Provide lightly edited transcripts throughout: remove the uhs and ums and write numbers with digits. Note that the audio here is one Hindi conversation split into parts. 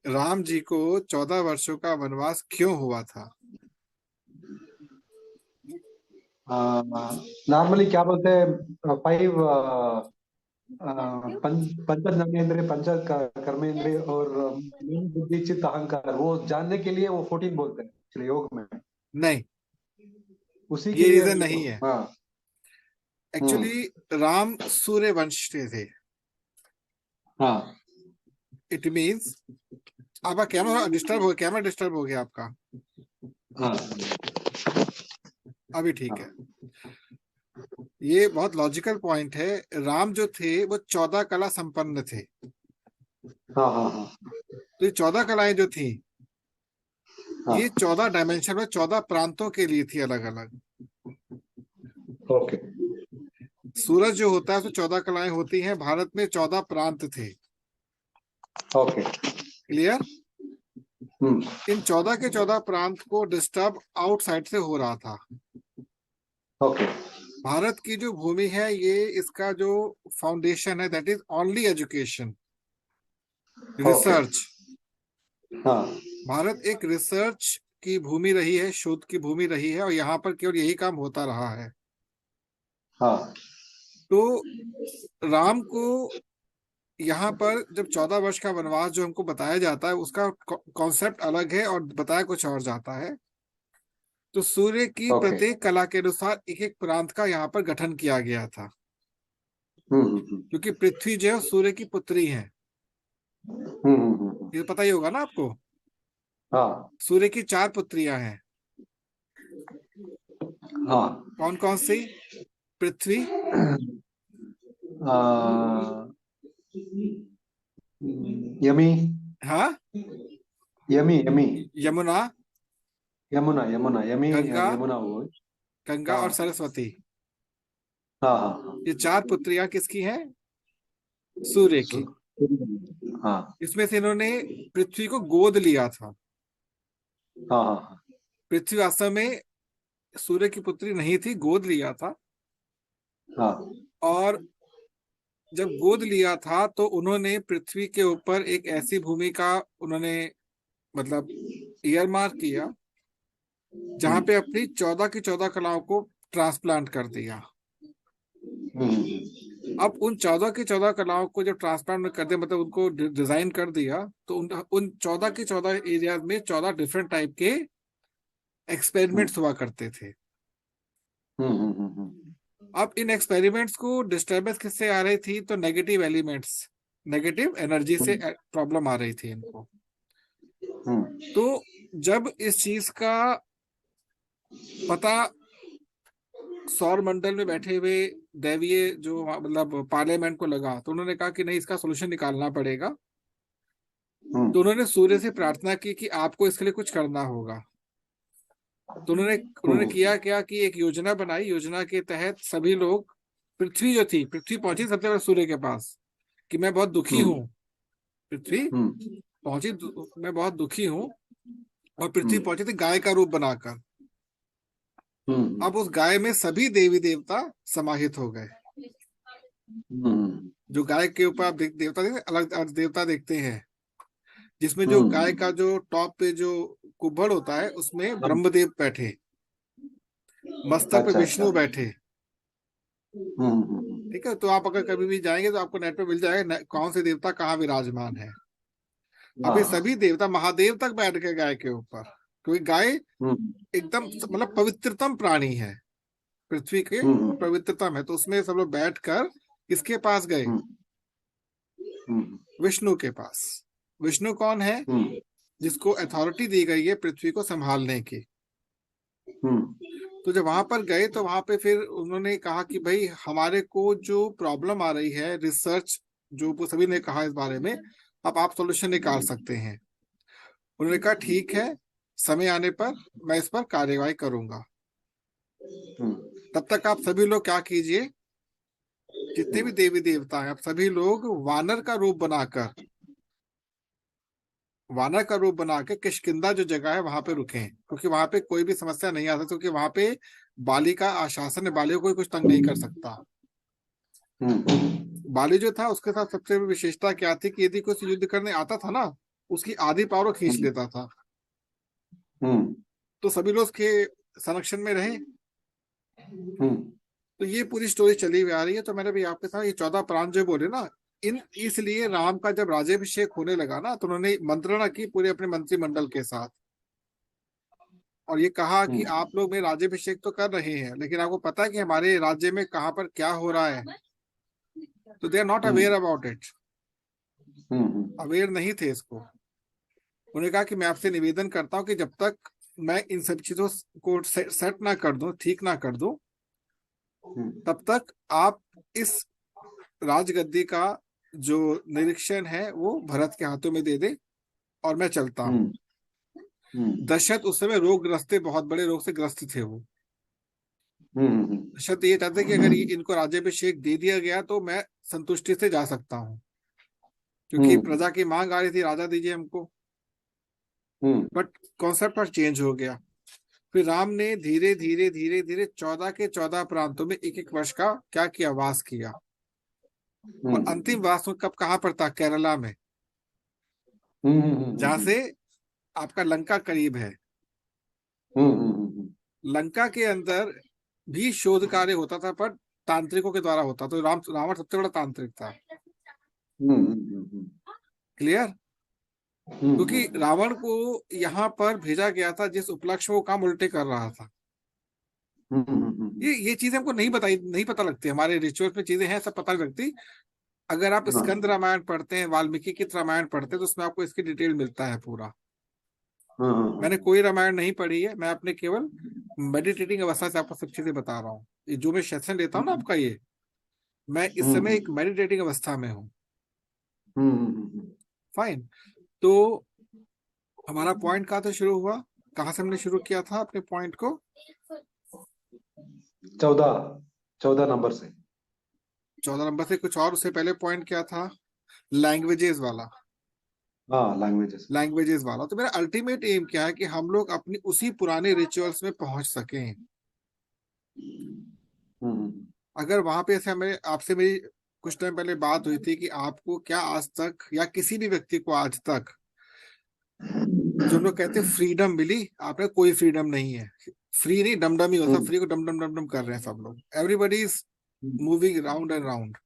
राम जी को 14 वर्षों का वनवास क्यों हुआ था? नॉर्मली क्या बोलते हैं, 5 पंच ज्ञानेंद्रिय, पंच कर्मेंद्रिय और मन बुद्धि चित्त अहंकार, वो जानने के लिए वो 14 बोलते हैं एक्चुअली योग में। नहीं, उसी के ये लिए। रीजन नहीं है। हाँ। हम्म। एक्चुअली राम सूर्य वंश के थे। हाँ। इट मीन्स आपका कैमरा डिस्टर्ब हो, कैमरा डिस्टर्ब हो गया आपका। हाँ। अभी ठीक है। हाँ। ये बहुत लॉजिकल पॉइंट है। राम जो थे वो 14 कला संपन्न थे। हाँ। हाँ। हाँ। तो ये 14 कलाएं जो थी, हाँ। ये 14 डायमेंशन में 14 प्रांतों के लिए थी, अलग अलग। ओके। सूरज जो होता है उसमें 14 कलाएं होती हैं। भारत में 14 प्रांत थे। ओके। क्लियर? हम्म। इन 14 के 14 प्रांत को डिस्टर्ब आउटसाइड से हो रहा था। ओके। भारत की जो भूमि है, ये इसका जो फाउंडेशन है, that is only education, okay. Research. हाँ। भारत एक रिसर्च की भूमि रही है, शोध की भूमि रही है, और यहाँ पर केवल यही काम होता रहा है। हाँ। तो राम को यहाँ पर जब 14 वर्ष का वनवास जो हमको बताया जाता है, उसका कॉन्सेप्ट अलग है और बताया कुछ और जाता है। तो सूर्य की ओके। प्रत्येक कला के अनुसार एक एक प्रांत का यहाँ पर गठन किया गया था। क्योंकि पृथ्वी जो है सूर्य की पुत्री है। ये पता ही होगा ना आपको। हाँ। सूर्य की 4 पुत्रियां हैं। हाँ। कौन कौन सी? पृथ्वी, यमी। हाँ, yummy. Yummy. Yamuna, Yamuna. Yamuna. Yummy. Ganga, Yamuna वो। गंगा हाँ। और सरस्वती। हाँ। हाँ। ये 4 पुत्रियां किसकी हैं? सूर्य की। हाँ। इसमें से इन्होंने पृथ्वी को गोद लिया था। हाँ। हाँ। पृथ्वी वास्तव में सूर्य की पुत्री नहीं थी, गोद लिया था। हाँ। और जब गोद लिया था तो उन्होंने पृथ्वी के ऊपर एक ऐसी भूमि का उन्होंने मतलब ईयर मार्क किया, जहां पे अपनी 14 की 14 कलाओं को ट्रांसप्लांट कर दिया। अब उन 14 की 14 कलाओं को जब ट्रांसप्लांट कर दिया, मतलब उनको डिजाइन कर दिया, तो उन 14 की 14 एरियाज में 14 डिफरेंट टाइप के एक्सपेरिमेंट्स हुआ करते थे। अब इन एक्सपेरिमेंट्स को डिस्टरबेंस किससे आ रही थी? तो नेगेटिव एलिमेंट्स, नेगेटिव एनर्जी से प्रॉब्लम आ रही थी इनको। तो जब इस चीज का पता सौर मंडल में बैठे हुए दैवीय जो मतलब पार्लियामेंट को लगा, तो उन्होंने कहा कि नहीं, इसका सोल्यूशन निकालना पड़ेगा। तो उन्होंने सूर्य से प्रार्थना की कि आपको इसके लिए कुछ करना होगा। तो उन्होंने उन्होंने किया क्या कि एक योजना बनाई। योजना के तहत सभी लोग, पृथ्वी जो थी, पृथ्वी पहुंची सबसे पहले सूर्य के पास कि मैं बहुत दुखी हूँ। पृथ्वी पहुंची, मैं बहुत दुखी हूँ। और पृथ्वी पहुंची थी गाय का रूप बनाकर। अब उस गाय में सभी देवी देवता समाहित हो गए। जो गाय के ऊपर आप देवता देखते, अलग अलग देवता देखते हैं, जिसमें जो गाय का जो टॉप पे जो कुब्बड़ होता है, उसमें ब्रह्मदेव बैठे, मस्तक पे अच्छा। अच्छा। विष्णु बैठे। ठीक है, तो आप अगर कभी भी जाएंगे तो आपको नेट पे मिल जाएगा कौन से देवता कहाँ विराजमान है। अभी हाँ। सभी देवता, महादेव तक बैठ गए गाय के ऊपर, क्योंकि गाय एकदम मतलब पवित्रतम प्राणी है, पृथ्वी के पवित्रतम है। तो उसमें सब लोग बैठकर किसके पास गए? विष्णु के पास। विष्णु कौन है? जिसको अथॉरिटी दी गई है पृथ्वी को संभालने की। तो जब वहां पर गए तो वहां पे फिर उन्होंने कहा कि भाई, हमारे को जो प्रॉब्लम आ रही है, रिसर्च जो वो सभी ने कहा इस बारे में, अब आप सॉल्यूशन निकाल सकते हैं। उन्होंने कहा ठीक है, समय आने पर मैं इस पर कार्यवाही करूंगा। तब तक आप सभी लोग क्या कीजिए, जितने भी देवी देवता हैं, आप सभी लोग वानर का रूप बना के किष्किंधा जो जगह है वहां पे रुके, क्योंकि वहां पे कोई भी समस्या नहीं आ सकती, क्योंकि वहां पे बाली का आशासन है, बाली को कोई कुछ तंग नहीं कर सकता। बाली जो था उसके साथ सबसे बड़ी विशेषता क्या थी कि यदि कोई युद्ध करने आता था ना, उसकी आधी पावर खींच लेता था। तो सभी लोग उसके संरक्षण में रहे। तो ये पूरी स्टोरी चली हुई आ रही है। तो मैंने भी आपके साथ ये 14 प्राण जो बोले ना, इन इसलिए राम का जब राज्याभिषेक होने लगा ना, तो उन्होंने मंत्रणा की पूरे अपने मंत्रिमंडल के साथ, और ये कहा कि आप लोग में राज्याभिषेक तो कर रहे हैं, लेकिन आपको पता है कि हमारे राज्य में कहाँ पर क्या हो रहा है? तो they are not aware about it, aware नहीं थे इसको। उन्होंने कहा कि मैं आपसे निवेदन करता हूँ कि जब तक मैं इन सब चीजों को सेट ना कर दूं, ठीक ना कर दूं, तब तक आप इस राजगद्दी का जो निरीक्षण है वो भरत के हाथों में दे दे, और मैं चलता हूँ। दशरथ उस समय रोगग्रस्त थे, बहुत बड़े रोग से ग्रस्त थे वो। दशरथ ये चाहते कि अगर ये इनको राज्याभिषेक दे दिया गया तो मैं संतुष्टि से जा सकता हूँ, क्योंकि प्रजा की मांग आ रही थी, राजा दीजिए हमको। बट कॉन्सेप्ट पर चेंज हो गया। फिर राम ने धीरे धीरे धीरे धीरे 14 के 14 प्रांतों में एक एक वर्ष का क्या किया, वास किया। और अंतिम वास कब कहाँ पर था? केरला में, जहां से आपका लंका करीब है। लंका के अंदर भी शोध कार्य होता था, पर तांत्रिकों के द्वारा होता। तो रावण सबसे बड़ा तांत्रिक था। क्लियर? क्योंकि रावण को यहाँ पर भेजा गया था जिस उपलक्ष्य में वो काम उल्टे कर रहा था। ये चीजें हमको नहीं पता लगती, हमारे रिचुअल्स में चीजें हैं सब पता नहीं लगती। अगर आप स्कंद रामायण पढ़ते हैं, वाल्मीकि की रामायण पढ़ते हैं, तो उसमें आपको इसकी डिटेल मिलता है पूरा। मैंने कोई रामायण नहीं पढ़ी है, मैं अपने केवल मेडिटेटिंग अवस्था से आपको सब चीजें बता रहा हूँ। जो मैं सेशन लेता हूँ ना आपका, ये मैं इस समय एक मेडिटेटिंग अवस्था में हूँ। फाइन। तो हमारा पॉइंट कहाँ से शुरू हुआ, कहाँ से हमने शुरू किया था अपने पॉइंट को? 14 नंबर से। 14 नंबर से कुछ और, उससे पहले पॉइंट क्या था? लैंग्वेजेस वाला। हाँ, लैंग्वेजेस वाला। तो मेरा अल्टीमेट एम क्या है कि हम लोग अपनी उसी पुराने रिचुअल्स में पहुंच सकें। अगर वहां पे ऐसे हमें आपसे मेरी कुछ टाइम पहले बात हुई थी कि आपको क्या आज तक या किसी भी व्यक्ति को आज तक जो लोग कहते हैं फ्रीडम मिली, आपने कोई फ्रीडम नहीं है। फ्री नहीं, डमडम ही होता। फ्री को डम डम डम डम कर रहे हैं सब लोग। Everybody is moving round and round.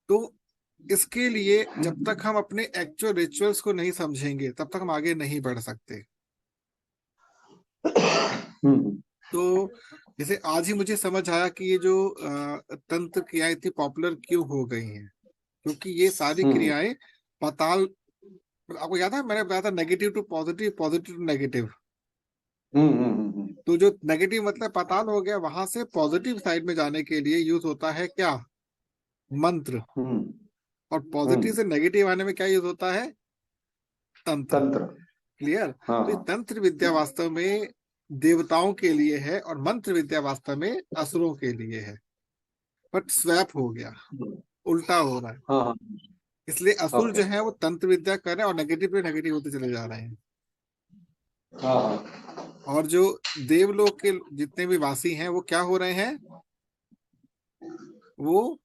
तो इसके लिए जब तक हम अपने एक्चुअल रिचुअल्स को नहीं समझेंगे, तब तक हम आगे नहीं बढ़ सकते। तो जैसे आज ही मुझे समझ आया कि ये जो तंत्र क्रियाएं थी पॉपुलर क्यों हो गई हैं, क्योंकि ये सारी क्रियाएं पाताल, आपको याद है मैंने बताया था negative to positive, positive to negative. तो जो नेगेटिव मतलब पाताल हो गया, वहां से पॉजिटिव साइड में जाने के लिए यूज होता है क्या? मंत्र। और पॉजिटिव से नेगेटिव आने में क्या यूज होता है? तंत्र। क्लियर? तो ये तंत्र विद्या वास्तव में देवताओं के लिए है, और मंत्र विद्या वास्तव में असुरों के लिए है। बट स्वैप हो गया, उल्टा हो रहा है। इसलिए असुर जो है वो तंत्र विद्या कर रहे हैं और नेगेटिव पे नेगेटिव होते चले जा रहे हैं। और जो देवलोक के जितने भी वासी हैं वो क्या हो रहे हैं? वो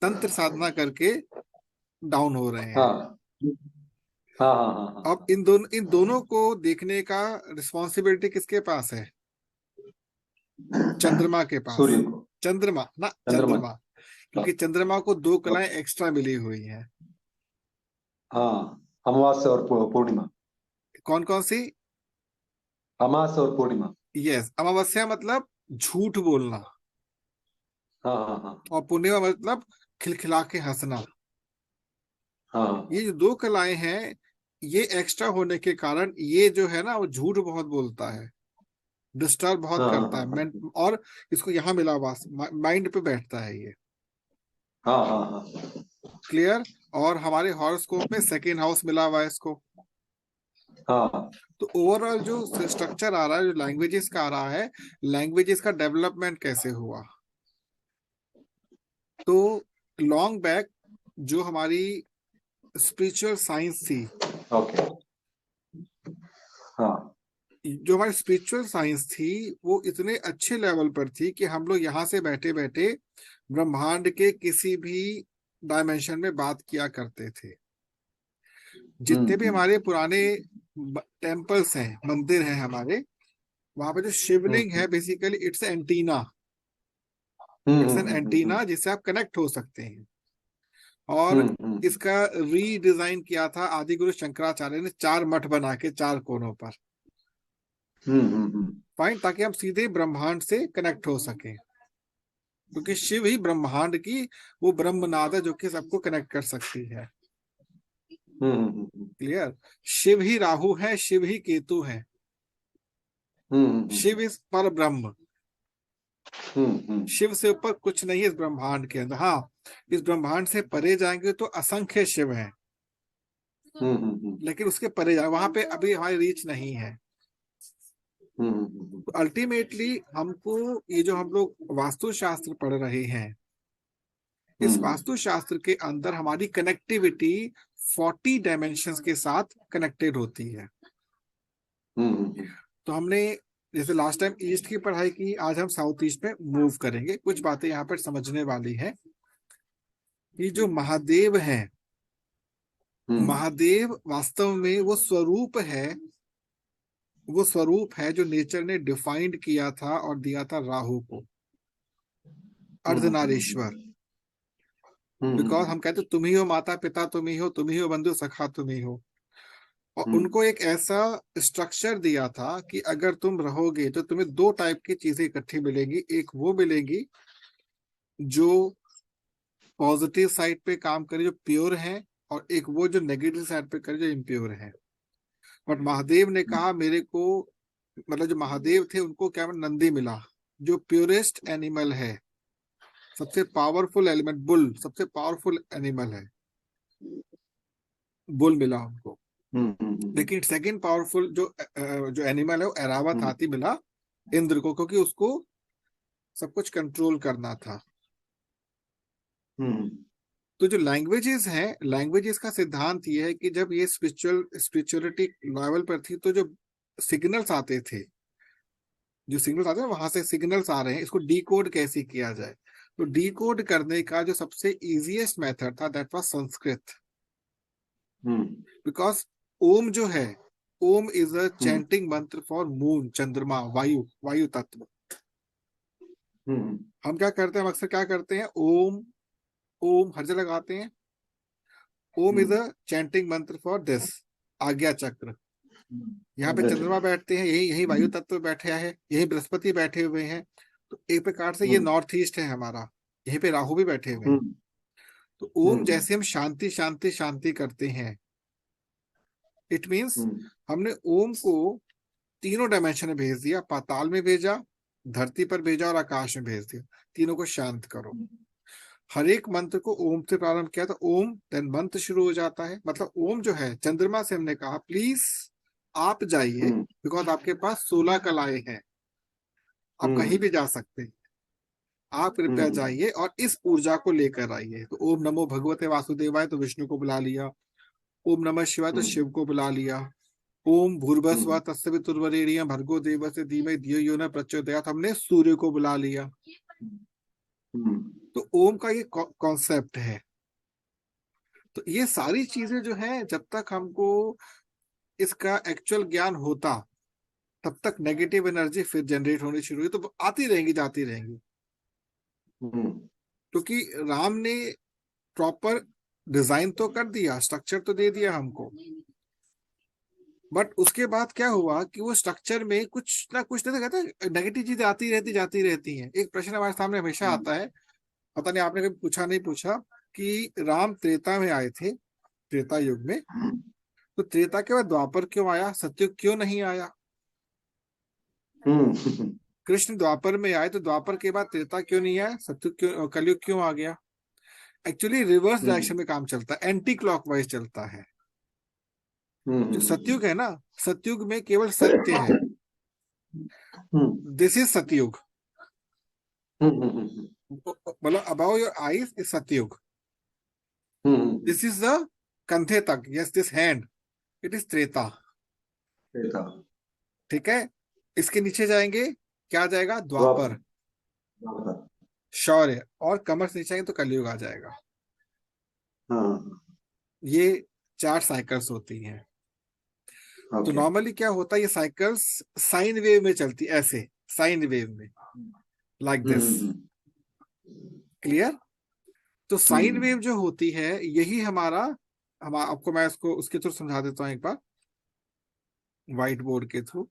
तंत्र साधना करके डाउन हो रहे हैं। अब इन दोनों को देखने का रिस्पॉन्सिबिलिटी किसके पास है? चंद्रमा के पास। चंद्रमा, क्योंकि चंद्रमा को 2 कलाएं एक्स्ट्रा मिली हुई हैं। अमावस्या और पूर्णिमा। कौन कौन सी? अमावस्या और पूर्णिमा। यस, अमावस्या मतलब झूठ बोलना। और पूर्णिमा मतलब खिलखिला के हंसना। ये जो 2 कलाएं हैं, ये एक्स्ट्रा होने के कारण ये जो है ना, वो झूठ बहुत बोलता है, डिस्टर्ब बहुत करता है। और इसको यहाँ मिला हुआ माइंड पे बैठता है ये। क्लियर? और हमारे हॉरोस्कोप में सेकेंड हाउस मिला हुआ है इसको। तो ओवरऑल जो स्ट्रक्चर आ रहा है, जो लैंग्वेजेस का आ रहा है, लैंग्वेजेस का डेवलपमेंट कैसे हुआ? तो लॉन्ग बैक जो हमारी स्पिरिचुअल साइंस थी, जो हमारी स्पिरिचुअल साइंस थी वो इतने अच्छे लेवल पर थी कि हम लोग यहाँ से बैठे बैठे ब्रह्मांड के किसी भी डायमेंशन में बात किया करते थे। जितने भी हमारे पुराने टेम्पल्स हैं, मंदिर हैं हमारे, वहां पे जो शिवलिंग है basically it's antenna, it's an antenna जिससे आप कनेक्ट हो सकते हैं। और इसका रीडिजाइन किया था आदि गुरु शंकराचार्य ने 4 मठ बना के 4 कोनों पर, फाइन, ताकि हम सीधे ब्रह्मांड से कनेक्ट हो सके, क्योंकि शिव ही ब्रह्मांड की वो ब्रह्मनाद है जो कि सबको कनेक्ट कर सकती है। क्लियर? शिव ही राहु है, शिव ही केतु है, शिव इज पर ब्रह्म, शिव से ऊपर कुछ नहीं है इस ब्रह्मांड के अंदर। हाँ, इस ब्रह्मांड से परे जाएंगे तो असंख्य शिव हैं, लेकिन उसके परे जाए वहां पे अभी हमारी रीच नहीं है। तो अल्टीमेटली हमको ये जो हम लोग वास्तुशास्त्र पढ़ रहे हैं, इस वास्तुशास्त्र के अंदर हमारी कनेक्टिविटी 40 डायमेंशंस के साथ कनेक्टेड होती है। तो हमने जैसे लास्ट टाइम ईस्ट की पढ़ाई की, आज हम साउथ ईस्ट में मूव करेंगे। कुछ बातें यहाँ पर समझने वाली है कि जो महादेव हैं, महादेव वास्तव में वो स्वरूप है जो नेचर ने डिफाइंड किया था और दिया था राहु को, अर्धनारीश्वर। बिकॉज हम कहते तुम ही हो माता पिता, तुम ही हो बंधु सखा, तुम ही हो। और उनको एक ऐसा स्ट्रक्चर दिया था कि अगर तुम रहोगे तो तुम्हें 2 टाइप की चीजें इकट्ठी मिलेंगी। एक वो मिलेंगी जो पॉजिटिव साइड पे काम करे, जो प्योर है, और एक वो जो नेगेटिव साइड पे करे, जो इम्प्योर है। बट महादेव ने कहा मेरे को, मतलब जो महादेव थे उनको क्या नंदी मिला, जो प्योरेस्ट एनिमल है, सबसे पावरफुल एलिमेंट, बुल सबसे पावरफुल एनिमल है, बुल मिला उनको। लेकिन सेकंड पावरफुल जो एनिमल है वो ऐरावत हाथी मिला इंद्र को, क्योंकि उसको सब कुछ कंट्रोल करना था। तो जो लैंग्वेजेस हैं, लैंग्वेजेस का सिद्धांत ये है कि जब ये स्पिरिचुअलिटी लेवल पर थी तो जो सिग्नल्स आते थे, वहां से सिग्नल्स आ रहे हैं, इसको डीकोड कैसे किया जाए। तो डीकोड करने का जो सबसे इजीएस्ट मेथड था दैट वाज संस्कृत। बिकॉज ओम जो है, ओम इज अ चैंटिंग मंत्र फॉर मून, चंद्रमा, वायु तत्व। हम क्या करते हैं, हम अक्सर क्या करते हैं, ओम ओम हर जगह लगाते हैं। ओम इज अ चैंटिंग मंत्र फॉर दिस, आज्ञा चक्र। यहाँ पे चंद्रमा बैठते हैं, यही यही वायु तत्व बैठे हैं, यही बृहस्पति बैठे हुए हैं। तो एक प्रकार से ये नॉर्थ ईस्ट है हमारा, यहीं पे राहु भी बैठे हुए हैं। तो ओम जैसे हम शांति शांति शांति करते हैं, इट मीन्स हमने ओम को तीनों डायमेंशन में भेज दिया, पाताल में भेजा, धरती पर भेजा और आकाश में भेज दिया। तीनों को शांत करो। हर एक मंत्र को ओम से प्रारंभ किया, तो ओम देन मंत्र शुरू हो जाता है। मतलब ओम जो है, चंद्रमा से हमने कहा प्लीज आप जाइए, बिकॉज आपके पास 16 कलाएं हैं, आप कहीं भी जा सकते हैं, आप कृपया जाइए और इस ऊर्जा को लेकर आइए। तो ओम नमो भगवते वासुदेवाय तो विष्णु को बुला लिया, ओम नमः शिवाय तो शिव को बुला लिया, ओम भूर्भुवस्सुवः तत्सवितुर्वरेण्यं भर्गो देवस्य धीमहि धियो यो न प्रचोदयात्, हमने सूर्य को बुला लिया। तो ओम का ये कॉन्सेप्ट है। तो ये सारी चीजें जो है, जब तक हमको इसका एक्चुअल ज्ञान होता तब तक नेगेटिव एनर्जी फिर जनरेट होनी शुरू हुई, तो आती रहेंगी जाती रहेंगी। क्योंकि राम ने प्रॉपर डिजाइन तो कर दिया, स्ट्रक्चर तो दे दिया हमको, बट उसके बाद क्या हुआ कि वो स्ट्रक्चर में कुछ ना कुछ तो कहते नेगेटिव चीजें आती रहती जाती रहती हैं। एक प्रश्न हमारे सामने हमेशा आता है, पता नहीं आपने कभी पूछा नहीं पूछा, कि राम त्रेता में आए थे, त्रेता युग में, तो त्रेता के बाद द्वापर क्यों आया, सतयुग क्यों नहीं आया? कृष्ण द्वापर में आए तो द्वापर के बाद त्रेता क्यों नहीं आया, सतयुग क्यों, कलयुग क्यों आ गया? एक्चुअली रिवर्स डायरेक्शन में काम चलता है, एंटी क्लॉकवाइज चलता है। जो सतयुग है ना, सतयुग में केवल सत्य है, दिस इज सतयुग। मतलब अबाउ योर आईज इज सतयुग, दिस इज द कंधे तक, yes this hand, it is Treta. ठीक है, इसके नीचे जाएंगे, क्या आ जाएगा? द्वापर, द्वापर। शौर्य, और कमर से नीचे आएंगे तो कलयुग आ जाएगा। हाँ। ये 4 साइकिल्स होती हैं। तो ओके। नॉर्मली क्या होता है, ये साइकिल्स साइन वेव में चलती है, ऐसे साइन वेव में, लाइक हम्म। दिस। क्लियर? तो साइन हम्म। वेव जो होती है, यही हमारा, हम आपको मैं इसको उसके थ्रू समझा देता हूँ एक बार, व्हाइट बोर्ड के थ्रू।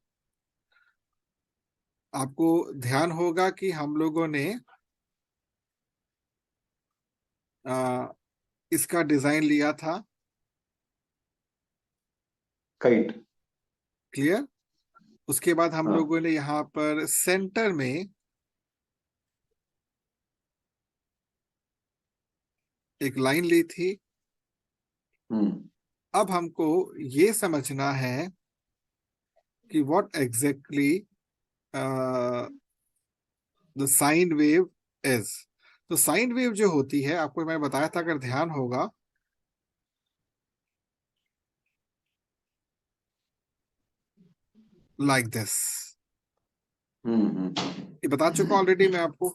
आपको ध्यान होगा कि हम लोगों ने आ, इसका डिजाइन लिया था। काइट। क्लियर? उसके बाद हम हाँ। लोगों ने यहाँ पर सेंटर में एक लाइन ली थी। हम्म। अब हमको ये समझना है कि what exactly the sine wave is. तो साइन वेव जो होती है, आपको मैं बताया था, अगर ध्यान होगा, लाइक दिस। हम्म। ये बता चुका ऑलरेडी मैं आपको।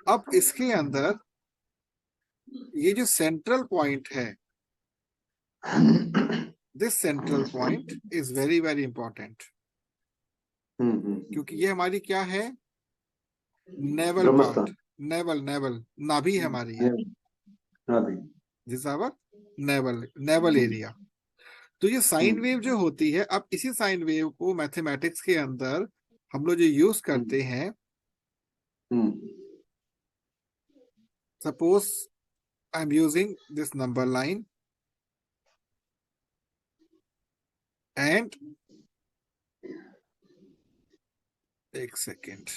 अब इसके अंदर ये जो सेंट्रल पॉइंट है, this central point is very very important, क्योंकि ये हमारी क्या है? नेवल ब्रह्मस्थान। पार्ट, नेवल, नेवल नाभि है हमारी ये, हाँ भी। This our navel, navel area. तो ये साइन वेव जो होती है, अब इसी साइन वेव को मैथमेटिक्स के अंदर हम लोग जो यूज करते हैं, suppose I am using this number line and, एक second,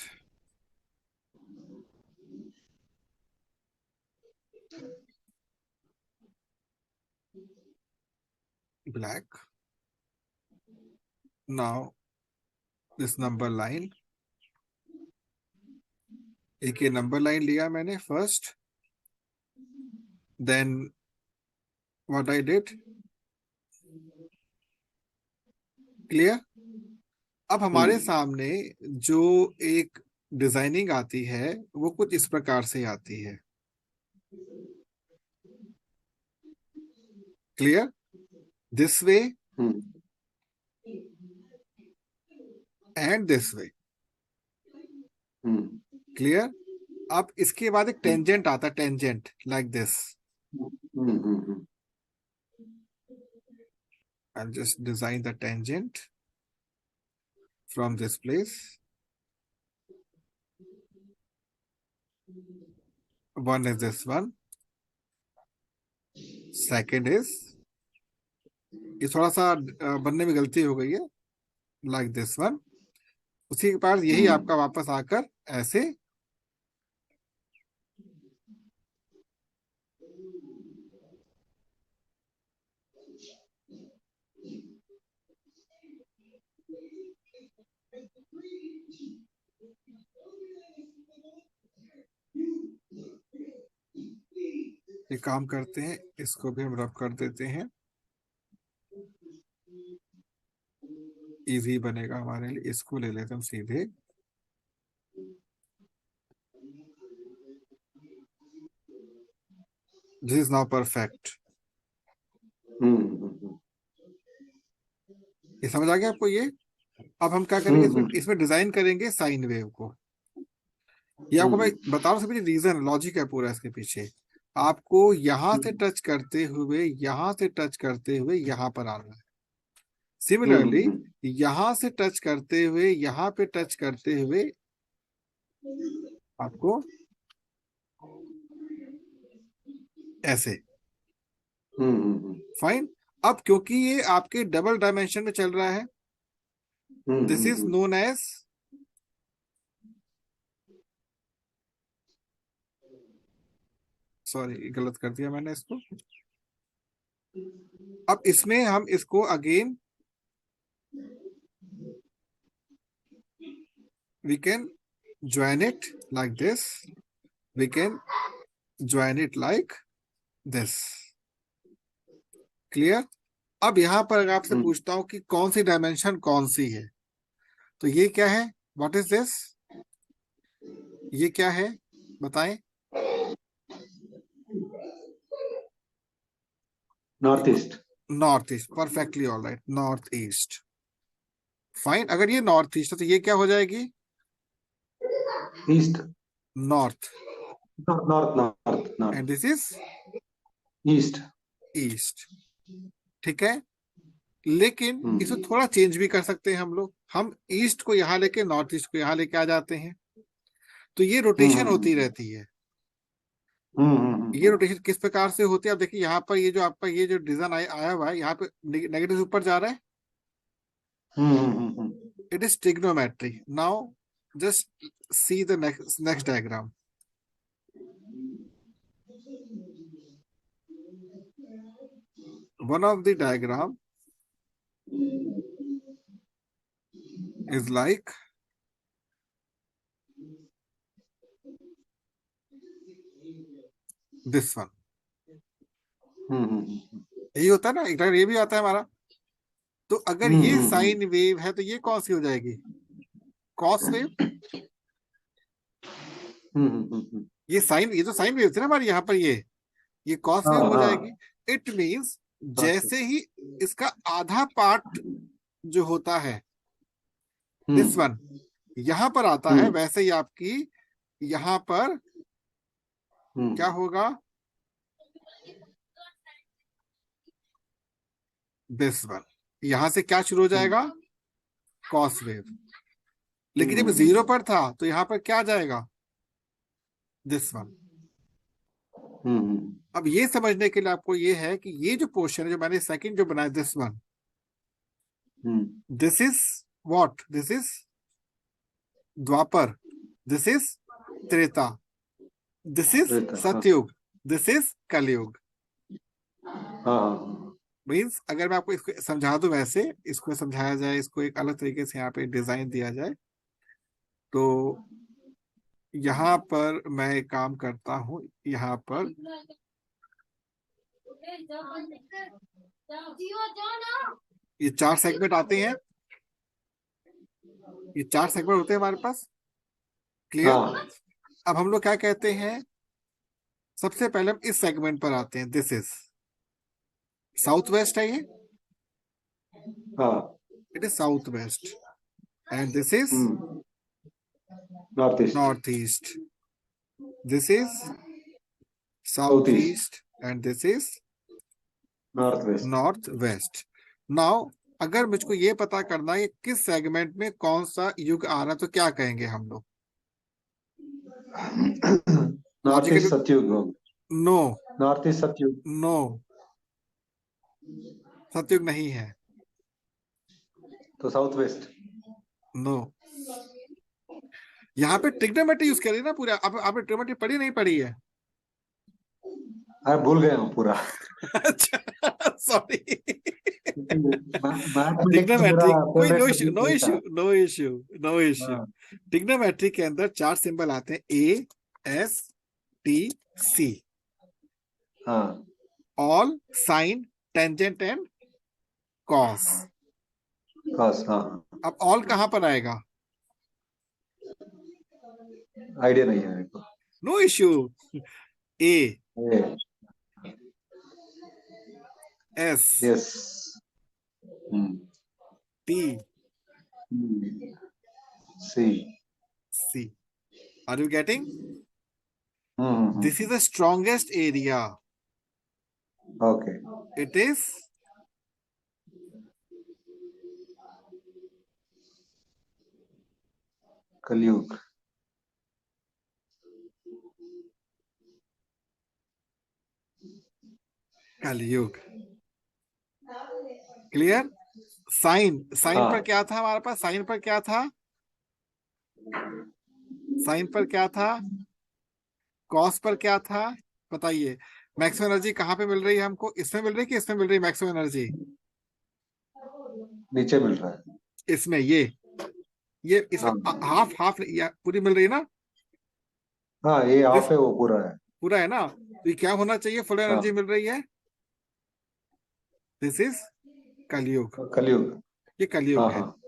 black, now this number line, एक ये नंबर लाइन लिया मैंने first, then what I did. Clear? अब हमारे सामने जो एक डिजाइनिंग आती है, वो कुछ इस प्रकार से आती है। Clear? This way and this way. Clear? अब इसके बाद एक टेंजेंट आता है, tangent like this. I'll just design the tangent from this place. One is this one. Second is, ये थोड़ा सा बनने में गलती हो गई है, लाइक दिस वन। उसी के पास यही आपका वापस आकर ऐसे, ये काम करते हैं, इसको भी हम रब कर देते हैं, इजी बनेगा हमारे लिए। इसको ले लेते हैं हम सीधे, दिस इज नाउ परफेक्ट। ये समझ आ गया आपको ये? अब हम क्या करेंगे, इसमें इसमें डिजाइन करेंगे साइन वेव को। ये आपको मैं बता रहा हूँ, सभी रीजन लॉजिक है पूरा इसके पीछे। आपको यहां से टच करते हुए, यहां से टच करते हुए यहां पर आना है। सिमिलरली यहां से टच करते हुए, यहां पे टच करते हुए आपको ऐसे। फाइन। अब क्योंकि ये आपके डबल डायमेंशन में चल रहा है, this is known as, sorry गलत कर दिया मैंने इसको। अब इसमें हम इसको again, we can join it like this, we can join it like this. Clear? अब यहां पर अगर आपसे पूछता हूं कि कौन सी डायमेंशन कौन सी है, तो ये क्या है, व्हाट इज दिस, ये क्या है बताएं। North east. North east, perfectly all right, north east. Fine, अगर ये नॉर्थ ईस्ट है तो ये क्या हो जाएगी, east. North, north north and north. This is east. East. ठीक है, लेकिन इसे हम्म थोड़ा चेंज भी कर सकते हैं हम लोग, हम ईस्ट को यहां लेके नॉर्थ ईस्ट को यहां लेके आ जाते हैं, तो ये रोटेशन होती हम्म रहती है। हम्म ये रोटेशन किस प्रकार से होती है, आप देखिए यहाँ पर ये जो आपका ये जो डिजाइन आया हुआ है, यहाँ पे नेगेटिव ऊपर जा रहा है, hmm. It is trigonometry. Now just see the next diagram. One of the diagram is like this one। यही होता है ना, एक डायग्राम ये भी आता है हमारा। तो अगर ये साइन वेव है तो ये कौन सी हो जाएगी, कॉस वेव। ये साइन, ये तो साइन वेव थी ना हमारी यहाँ पर, ये कॉस हाँ वेव हो हाँ। जाएगी। इट मीन्स जैसे ही इसका आधा पार्ट जो होता है दिस वन यहां पर आता है, वैसे ही आपकी यहां पर क्या होगा, दिस वन, यहां से क्या शुरू हो जाएगा, कॉस वेव। लेकिन जब जीरो पर था तो यहां पर क्या जाएगा, दिस वन। अब ये समझने के लिए आपको ये है कि ये जो पोर्शन है जो मैंने सेकंड जो बनाया this one, this is what, this is Dwapar, this is Treta, this is सतयुग, दिस इज कलयुग। मीन्स अगर मैं आपको इसको समझा दूं, वैसे इसको समझाया जाए, इसको एक अलग तरीके से यहाँ पे डिजाइन दिया जाए, तो यहाँ पर मैं एक काम करता हूँ, यहाँ पर ये चार सेगमेंट आते हैं, ये चार सेगमेंट होते हैं हमारे पास, क्लियर। अब हम लोग क्या कहते हैं, सबसे पहले हम इस सेगमेंट पर आते हैं, दिस इज साउथ वेस्ट है ये, it is south west, and this is north east. North east, this is south east, and this is north west. North west. Now अगर मुझको ये पता करना है कि किस सेगमेंट में कौन सा युग आ रहा है, तो क्या कहेंगे हम लोग, नॉर्थ ईस्ट लॉजिकली। सतयुग। नो, नॉर्थ ईस्ट सतयुग। नो, सतयुग नहीं है। तो साउथ वेस्ट। नो, यहाँ पे ट्रिग्नोमेट्री यूज करी ना पूरा, आपने ट्रिग्नोमेट्री पढ़ी नहीं पढ़ी है। अरे भूल गया हूँ पूरा। अच्छा सॉरी। मैथमेटिक्स मेरा ट्रिग्नोमेट्री कोई favourite no issue, subject no नहीं था। Issue, no issue, no issue. हाँ ट्रिग्नोमेट्री के अंदर चार सिंबल आते हैं, ए एस टी सी, हाँ all, sine, tangent and cos. बस हाँ। अब ऑल कहां पर आएगा, आइडिया नहीं है मेरे को। No issue, A S yes. T C. C, are you getting, this is the strongest area, okay. It is Kalyug. Kalyug. Clear. Sign, sign पर हाँ क्या था हमारे पास, साइन पर क्या था, साइन पर क्या था, कॉस पर क्या था, बताइए। मैक्सिमम एनर्जी कहाँ पे मिल रही है हमको, इसमें मिल रही है कि इसमें मिल रही है मैक्सिमम एनर्जी, नीचे मिल रहा है। इसमें ये इसमें हाँ हाफ हाफ या पूरी मिल रही है ना, हाँ ये दिस ऑफ है वो पूरा है। पूरा है ना, तो ये क्या होना चाहिए, फुल हाँ एनर्जी मिल रही है, दिस इज कलयुग, कलयुग। ये हाँ कलयुग है। हाँ।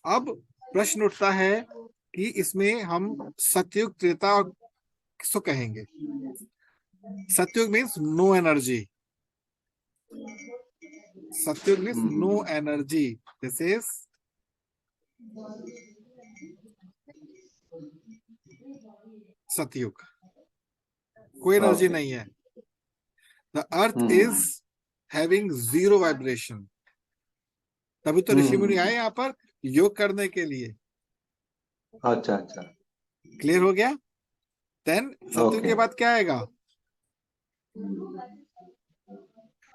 अब प्रश्न उठता है कि इसमें हम सतयुग, त्रेता और किसको कहेंगे? Satyug means no energy, Satyug means no hmm, energy, this is Satyug, कोई एनर्जी ओके। नहीं है। The earth is hmm having zero vibration, तभी तो ऋषि मुनि हम्म, आए यहाँ पर योग करने के लिए। अच्छा अच्छा। क्लियर हो गया? देन सतयुग ओके। के बाद क्या आएगा?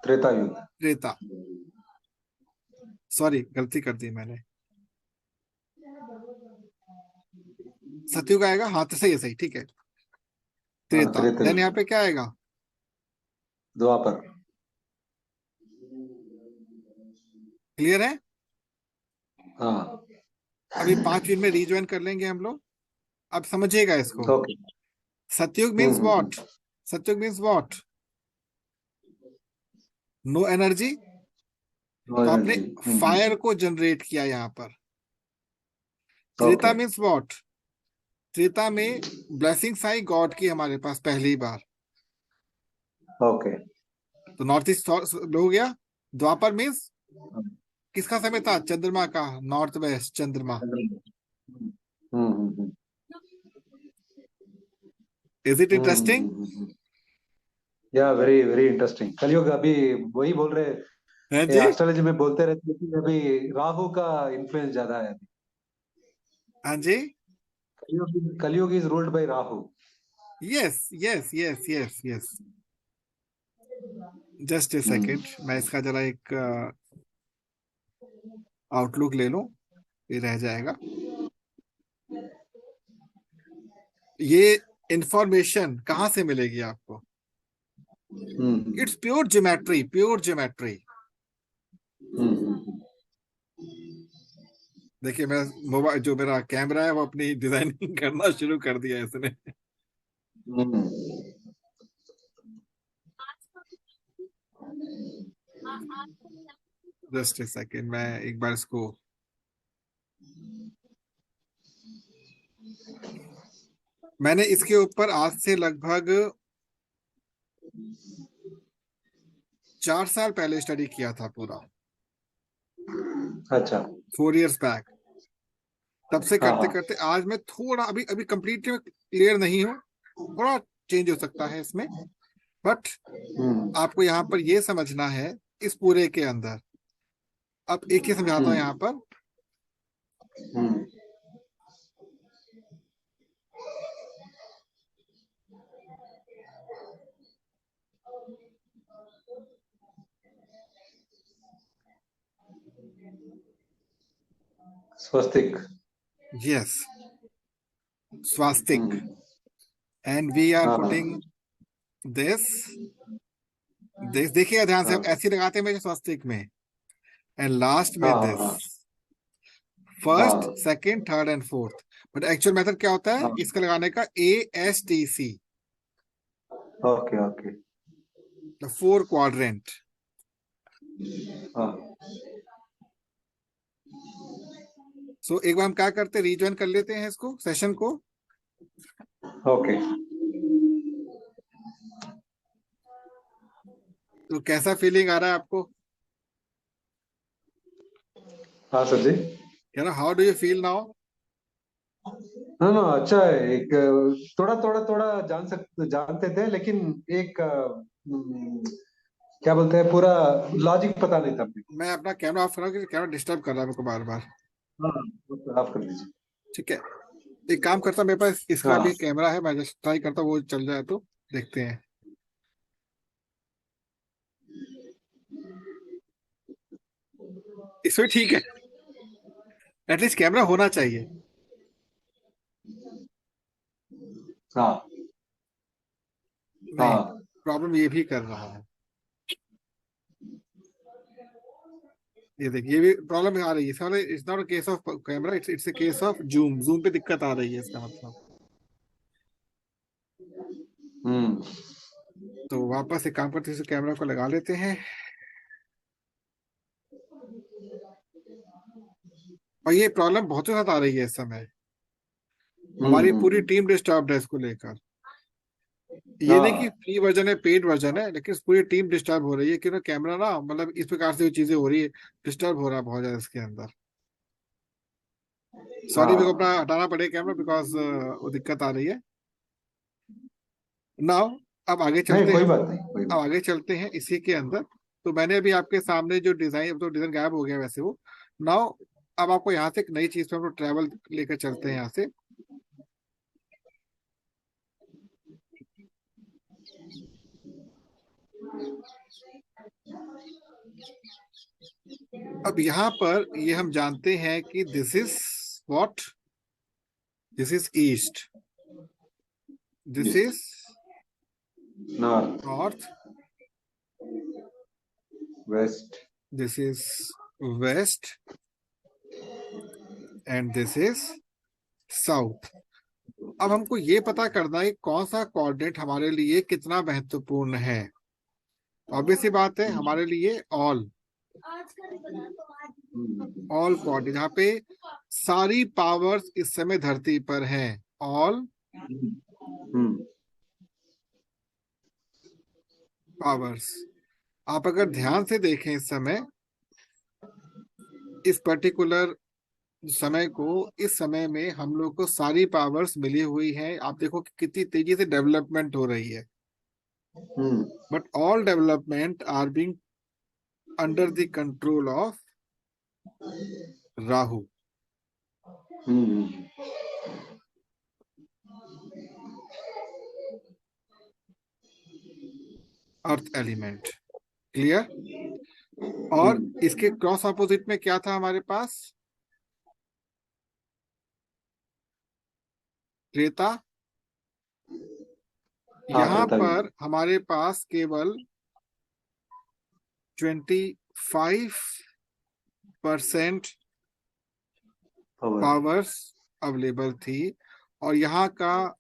त्रेता युग। त्रेता, सॉरी गलती कर दी मैंने, सतयुग आएगा, हाँ तो सही है, सही, ठीक है। हाँ, त्रेता, त्रेता देन यहाँ युग। पे क्या आएगा? द्वापर। क्लियर है? हाँ। अभी 5 मिनट में रिज्वाइन कर लेंगे हम लोग, अब समझिएगा इसको। Okay. Satyug means hmm, what? Satyug means what? No energy. No तो आपने एनर्जी। फायर को जनरेट किया यहाँ पर। Treta okay means what? Treta में ब्लेसिंग्स आई गॉड की हमारे पास पहली बार, ओके। तो नॉर्थ ईस्ट हो गया। द्वापर मीन्स किसका समय था? चंद्रमा का, नॉर्थ वेस्ट चंद्रमा। हम्म, इज इट इंटरेस्टिंग? या वेरी वेरी इंटरेस्टिंग। कलयुग अभी वही बोल रहे, है ये जी। एस्ट्रोलॉजी में बोलते रहते हैं कि अभी राहु का इन्फ्लुएंस ज्यादा है अभी। हाँ जी। कलयुग is ruled by Rahu. Yes yes yes yes yes. Just a hmm second, मैं इसका जरा एक आउटलुक ले लूं, ये रह जाएगा। ये इंफॉर्मेशन कहाँ से मिलेगी आपको? Hmm it's pure geometry, pure geometry. Hmm देखिए मैं मोबाइल, जो मेरा कैमरा है वो अपनी डिजाइनिंग करना शुरू कर दिया है इसने। हम्म, जस्ट ए सेकेंड, मैं एक बार इसको, मैंने इसके ऊपर आज से लगभग 4 साल पहले स्टडी किया था पूरा, अच्छा। 4 इयर्स बैक। तब से हाँ करते हाँ। करते आज मैं थोड़ा, अभी अभी कंप्लीट क्लियर नहीं हूँ, थोड़ा चेंज हो सकता है इसमें, बट हम्म आपको यहाँ पर ये समझना है इस पूरे के अंदर। अब एक ही समझाता हूँ यहाँ हम्म पर। हम्म स्वस्तिक। यस, स्वास्तिक। हम्म, एंड वी आर हाँ पुटिंग हाँ दिस, देखिए ध्यान से, हाँ ऐसे लगाते हैं मेरे स्वास्तिक में, एंड लास्ट में हाँ दिस, हाँ फर्स्ट हाँ second third and fourth. But actual method क्या होता है हाँ। इसका लगाने का? ASTC, okay okay. The 4 quadrant. हाँ। सो एक बार हम क्या करते हैं, रिज्वाइन कर लेते हैं इसको, सेशन को। ओके। तो कैसा फीलिंग आ रहा है आपको? हाँ सर जी। कह रहा, how do you feel now? ना ना, अच्छा है। एक थोड़ा थोड़ा थोड़ा जानते थे, लेकिन एक क्या बोलते हैं, पूरा लॉजिक पता नहीं था अपने को। मैं अपना कैमरा ऑफ कर रहा हूँ क्योंकि कैमरा डिस्टर्ब कर रहा है मेरे को बार बार। हाँ, वो तो आप कर दीजिए। ठीक है, एक काम करता हूँ, मेरे पास इसका हाँ। भी कैमरा है, मैं जस्ट ट्राई करता हूँ वो चल जाए तो देखते हैं। इसमें ठीक है, एटलीस्ट कैमरा होना चाहिए। हाँ नहीं, हाँ। प्रॉब्लम ये भी कर रहा है। ये देखिए, ये भी प्रॉब्लम आ रही है साले। It's not a case of camera, it's a case of zoom, zoom पे दिक्कत आ रही है इसका मतलब। हम्म तो वापस एक काम करते हैं, इस कैमरा को लगा लेते हैं। और ये प्रॉब्लम बहुत साथ आ रही है इस समय। हमारी पूरी हम्म। टीम डिस्टर्ब है इसको लेकर। ये नहीं कि हाँ फ्री वर्जन है, पेड वर्जन है, लेकिन पूरी टीम डिस्टर्ब हो रही है क्योंकि कैमरा ना, मतलब इस प्रकार से चीजें हो रही है, डिस्टर्ब हो रहा है बहुत ज्यादा इसके अंदर। सॉरी, मेरे को अपना हाँ। हटाना पड़ेगा कैमरा बिकॉज वो दिक्कत आ रही है। नाउ, अब आगे नहीं चलते कोई हैं। बात नहीं, कोई अब बात। आगे चलते हैं इसी के अंदर। तो मैंने अभी आपके सामने जो डिजाइन, तो डिजाइन गायब हो गया वैसे वो। नाउ, अब आपको यहाँ से एक नई चीज पे हम लोग ट्रैवल लेकर चलते हैं यहाँ से। अब यहाँ पर ये हम जानते हैं कि this is what, this is east, this east. Is north. North, west. This is west, and this is south. अब हमको ये पता करना है कि कौन सा कोऑर्डिनेट हमारे लिए कितना महत्वपूर्ण है। ऑब्वियस सी बात है, हमारे लिए ऑल, ऑल कोऑर्डिनेट, जहाँ पे सारी पावर्स इस समय धरती पर हैं। ऑल हम्म। पावर्स। आप अगर ध्यान से देखें इस समय, इस पर्टिकुलर समय को, इस समय में हम लोग को सारी पावर्स मिली हुई हैं। आप देखो कि कितनी तेजी से डेवलपमेंट हो रही है, hmm. But all development are being under the control of Rahu, hmm. Earth element. Clear? और हम्म। इसके क्रॉस अपोजिट में क्या था हमारे पास? त्रेता। हाँ यहां त्रेता पर हमारे पास केवल 25% पावर। पावर्स अवेलेबल थी। और यहाँ का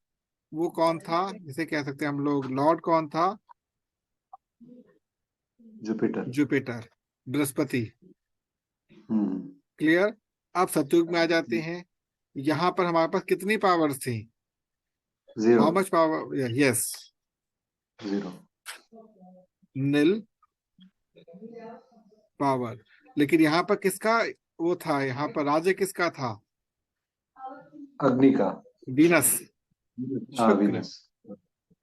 वो कौन था, जिसे कह सकते हैं हम लोग, लॉर्ड कौन था? जुपिटर। जुपिटर, बृहस्पति। हम्म। क्लियर? अब सतयुग में आ जाते हैं। यहाँ पर हमारे पास कितनी पावर्स थी? Zero. How much power? Yes, zero. Nil power. लेकिन यहाँ पर किसका वो था? यहाँ पर राज्य किसका था? अग्नि का। वीनस, हाँ शुक्र। वीनस।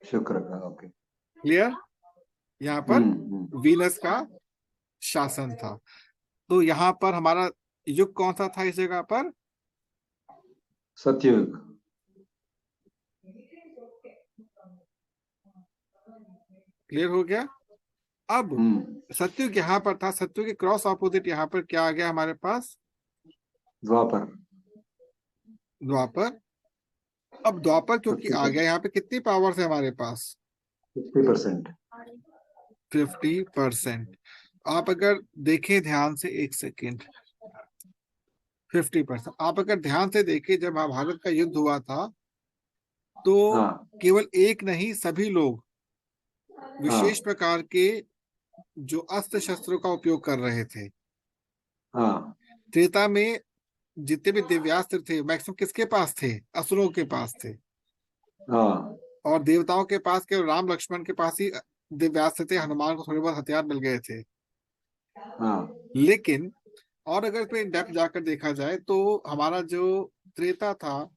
शुक्र का, ओके। क्लियर? यहाँ पर हम्म। वीनस का शासन था। तो यहाँ पर हमारा युग कौन सा था इस जगह पर? सतयुग। क्लियर हो गया? अब हम्म। सतयुग यहाँ पर था, सतयुग के क्रॉस ऑपोजिट यहाँ पर क्या आ गया हमारे पास? द्वापर। द्वापर। अब द्वापर क्योंकि आ 50%। गया, यहाँ पे कितनी पावर्स है हमारे पास? 50%। 50%। आप अगर देखें ध्यान से, एक सेकेंड, 50%। आप अगर ध्यान से देखें, जब महाभारत का युद्ध हुआ था तो हाँ केवल एक नहीं, सभी लोग विशेष हाँ प्रकार के जो अस्त्र शस्त्रों का उपयोग कर रहे थे। हाँ त्रेता में जितने भी दिव्यास्त्र थे मैक्सिमम किसके पास थे? असुरों के पास थे। हाँ और देवताओं के पास केवल राम लक्ष्मण के पास ही दिव्यास्त्र थे, हनुमान को थोड़े बहुत हथियार मिल गए थे। हाँ लेकिन और अगर इसमें डेप्थ जाकर देखा जाए तो हमारा जो त्रेता था,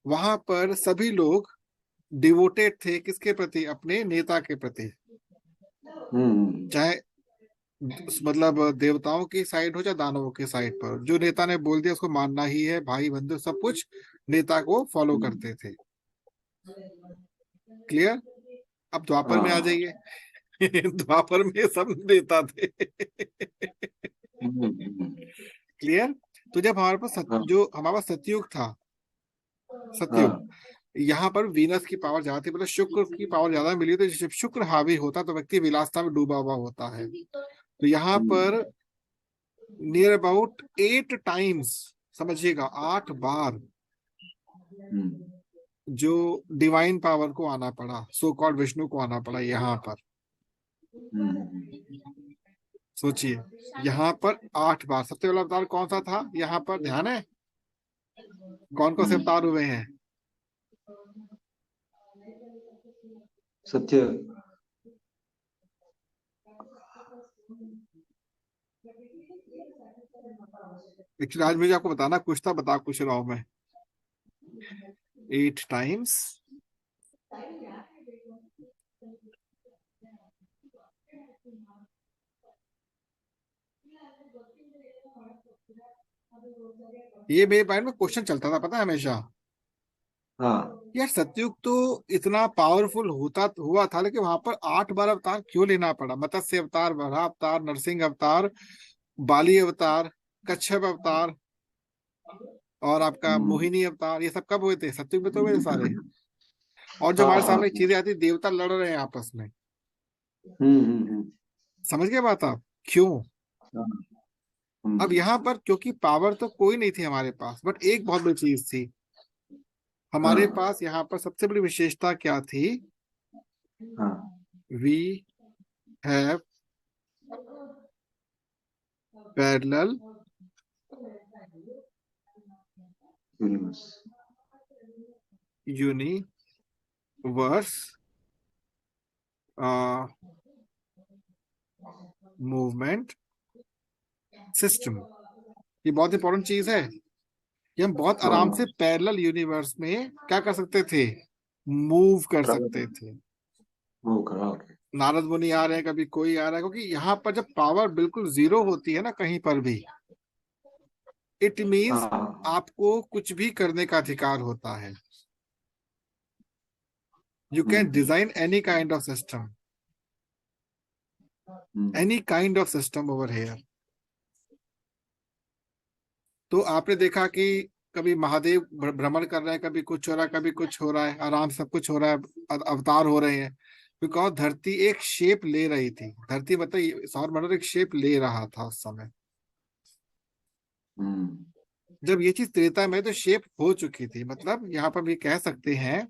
वहां पर सभी लोग डिवोटेड थे किसके प्रति? अपने नेता के प्रति। हम्म। चाहे मतलब देवताओं की साइड हो या दानवों की साइड पर, जो नेता ने बोल दिया उसको मानना ही है, भाई बंधु सब कुछ नेता को फॉलो करते थे। क्लियर? अब द्वापर में आ हाँ। जाइए। द्वापर में सब नेता थे। हम्म। क्लियर? तो जब हमारे पास हाँ जो हमारे पास सतयुग था, सतयुग, हाँ। यहाँ पर वीनस की पावर ज्यादा थी, मतलब शुक्र की पावर ज्यादा मिली। तो जब शुक्र हावी होता तो व्यक्ति विलासता में डूबा हुआ होता है। तो यहाँ पर हम्म। नियर अबाउट 8 टाइम्स, समझिएगा 8 बार, हम्म। जो डिवाइन पावर को आना पड़ा, सो कॉल्ड विष्णु को आना पड़ा यहाँ पर। हम्म। सोचिए, यहाँ पर 8 बार। सबसे पहला अवतार कौन सा था यहाँ पर, ध्यान है? कौन कौन से हम्म, अवतार हुए हैं? सत्य। एक्चुअली आज मुझे आपको बताना कुछ था, बता कुछ रहा हूं मैं। 8 टाइम्स। ये मेरे माइंड में क्वेश्चन चलता था, पता है, हमेशा। हाँ यार सतयुग तो इतना पावरफुल होता हुआ था, लेकिन वहां पर 8 बार अवतार क्यों लेना पड़ा? मत्स्य अवतार, वराह अवतार, नरसिंह अवतार, बाली अवतार, कच्छप अवतार, और आपका हम्म मोहिनी अवतार, ये सब कब हुए थे? सतयुग में तो हुए थे सारे। और जो हाँ हमारे हाँ सामने चीजें आती, देवता लड़ रहे हैं आपस में। हम्म। समझ गए बात आप? क्यों? हाँ, अब यहाँ पर क्योंकि पावर तो कोई नहीं थी हमारे पास, बट एक बहुत बड़ी चीज थी हमारे हाँ पास। यहाँ पर सबसे बड़ी विशेषता क्या थी? हाँ। We have parallel universe. Universe movement system. ये बहुत इंपॉर्टेंट चीज है कि हम बहुत आराम से हाँ, पैरेलल यूनिवर्स में क्या कर सकते थे? मूव कर ट्रैवल सकते थे। वो करा के। नारद मुनि आ रहे हैं, कभी कोई आ रहा है, क्योंकि यहाँ पर जब पावर बिल्कुल जीरो होती है ना कहीं पर भी, इट हाँ मीन्स हाँ, आपको कुछ भी करने का अधिकार होता है। You can hmm design any kind of system, hmm any kind of system over here. तो आपने देखा कि कभी महादेव भ्रमण कर रहे हैं, कभी कुछ हो रहा है, कभी कुछ हो रहा है, आराम से सब कुछ हो रहा है, अवतार हो रहे हैं। बिकॉज धरती एक शेप ले रही थी। धरती मतलब सौर मंडल एक शेप ले रहा था उस समय। हम्म। जब ये चीज त्रेता में तो शेप हो चुकी थी, मतलब यहाँ पर भी कह सकते हैं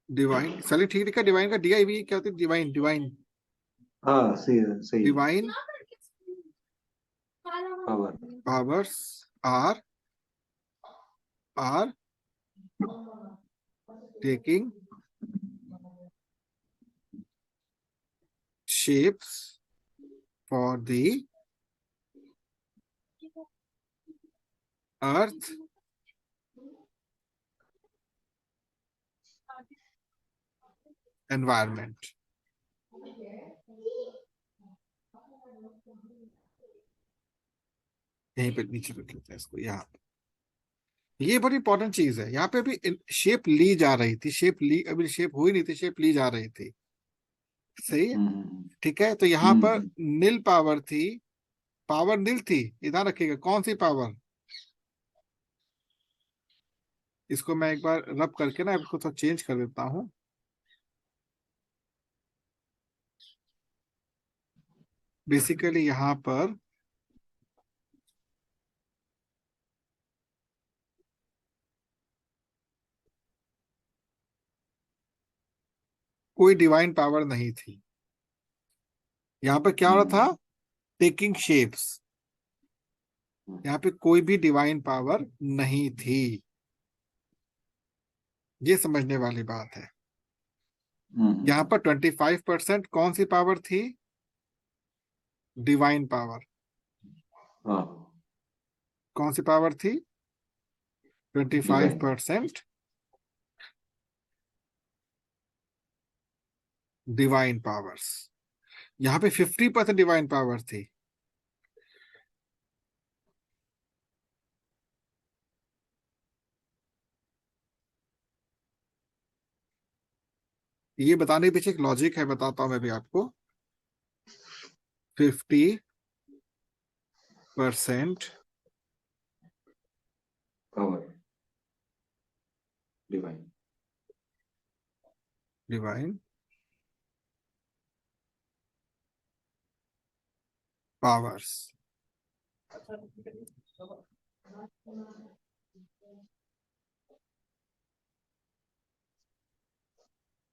डिवाइन। चलिए ठीक है, डिवाइन का DIV क्या होती है? डिवाइन, डिवाइन, हाँ सही है, सही है। Divine power. Powers are are taking shapes for the earth environment। यहीं पे नीचे रख लेते हैं इसको यहाँ पे। ये बड़ी इंपॉर्टेंट चीज है। यहाँ पे भी शेप ली जा रही थी, शेप ली, अभी शेप हुई नहीं थी, शेप ली जा रही थी। सही है। हम्म ठीक है, तो यहाँ पर हम्म नील पावर थी। पावर नील थी, ध्यान रखिएगा कौन सी पावर। इसको मैं एक बार रब करके ना इसको थोड़ा चेंज कर देता हूँ। बेसिकली यहाँ पर कोई डिवाइन पावर नहीं थी। यहाँ पे क्या हो रहा हम्म था? Taking shapes. यहाँ पे कोई भी डिवाइन पावर नहीं थी। ये समझने वाली बात है। यहाँ पर 25% कौन सी पावर थी? Divine power. हाँ, कौन सी पावर थी? Twenty five divine. Percent divine powers. यहाँ पे 50% डिवाइन पावर थी। ये बताने के पीछे एक लॉजिक है, बताता हूं मैं भी आपको। 50% power divine. Divine powers.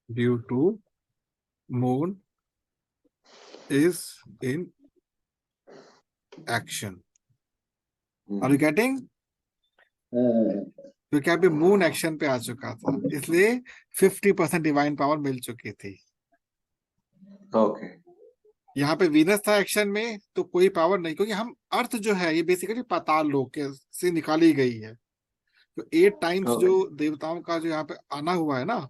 Due to moon is in action. Are you getting? क्योंकि अभी मून एक्शन पे आ चुका था, इसलिए 50% डिवाइन पावर मिल चुकी थी। ओके। यहाँ पे वीनस था एक्शन में, तो कोई पावर नहीं, क्योंकि हम अर्थ जो है ये बेसिकली पाताल लोक के से निकाली गई है। तो 8 टाइम्स जो ओके। देवताओं का जो यहाँ पे आना हुआ है ना,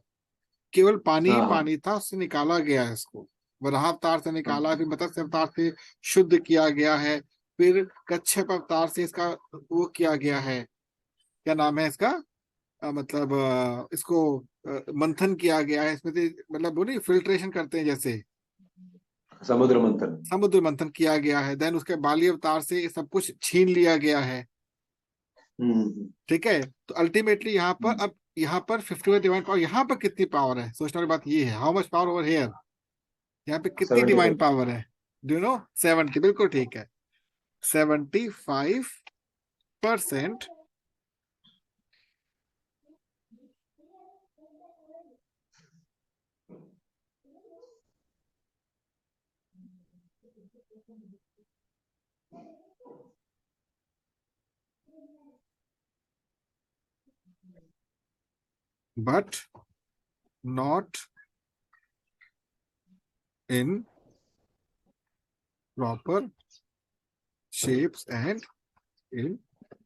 केवल पानी ही हाँ हाँ। पानी था, उससे निकाला गया है इसको। वराह अवतार से निकाला, फिर मत्स्य अवतार से शुद्ध किया गया है, फिर कच्छप अवतार से इसका वो किया गया है, क्या नाम है इसका, मतलब इसको मंथन किया गया है इसमें से, मतलब वो नहीं फिल्ट्रेशन करते हैं जैसे, समुद्र मंथन। समुद्र मंथन किया गया है। देन उसके बाली अवतार से ये सब कुछ छीन लिया गया है। हम्म। ठीक है, तो अल्टीमेटली यहाँ पर अब यहाँ पर 50 डिवाइन पावर, यहाँ पर कितनी पावर है सोचने वाली बात ये है, how much power over here, यहाँ पे कितनी 70। डिवाइन पावर है? Do you know? 70, बिल्कुल ठीक है, 75%। But not in proper shapes and in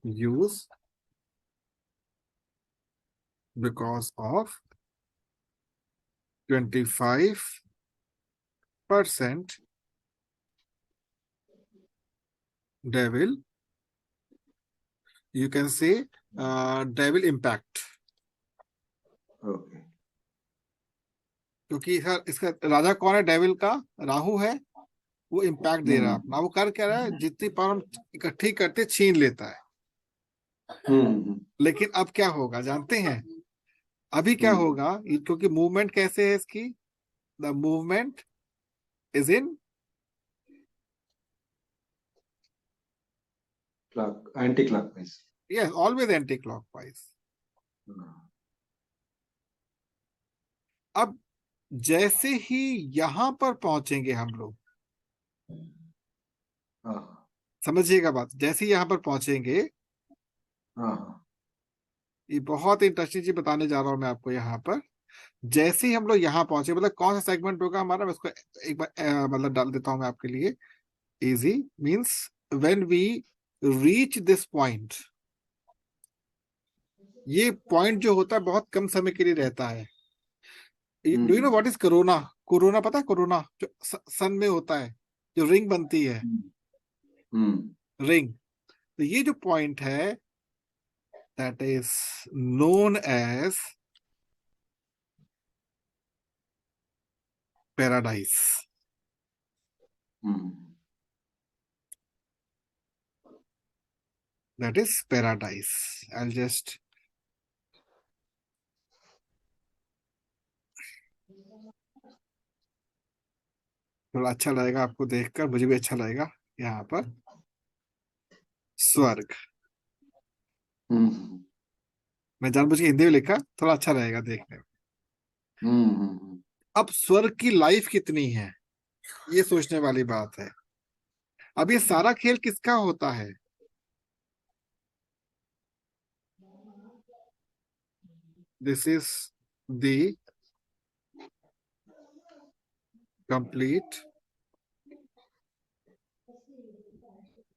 use because of 25% devil, you can say devil impact। Okay. क्योंकि इसका राजा कौन है डेविल का? राहु है। वो इम्पैक्ट दे रहा है हम्म अपना, वो कर क्या रहा है, जितनी पावर हम इकट्ठी करते छीन लेता है। हम्म लेकिन अब क्या होगा जानते हैं? अभी क्या हम्म। होगा, क्योंकि मूवमेंट कैसे है इसकी, the movement is in, clock anti clockwise. Yes always anti clockwise. अब जैसे ही यहां पर पहुंचेंगे हम लोग, हाँ समझिएगा बात, जैसे ही यहां पर पहुंचेंगे, हाँ। ये बहुत इंटरेस्टिंग चीज बताने जा रहा हूं मैं आपको यहाँ पर। जैसे ही हम लोग यहाँ पहुंचे, मतलब कौन सा सेगमेंट होगा हमारा, मैं इसको एक बार मतलब डाल देता हूं मैं आपके लिए। Easy means when we reach this point, ये पॉइंट जो होता है बहुत कम समय के लिए रहता है। Do you know what is corona? Corona पता है? कोरोना जो सन में होता है, जो रिंग बनती है, हम्म। रिंग। तो ये जो पॉइंट है, that is known as paradise. That is paradise. I just, थोड़ा अच्छा लगेगा आपको देखकर, मुझे भी अच्छा लगेगा। यहाँ पर स्वर्ग, हम्म मैं जानबूझ के हिंदी में लिखा, थोड़ा अच्छा रहेगा देखने में। हम्म। अब स्वर्ग की लाइफ कितनी है, ये सोचने वाली बात है। अब ये सारा खेल किसका होता है? This is the complete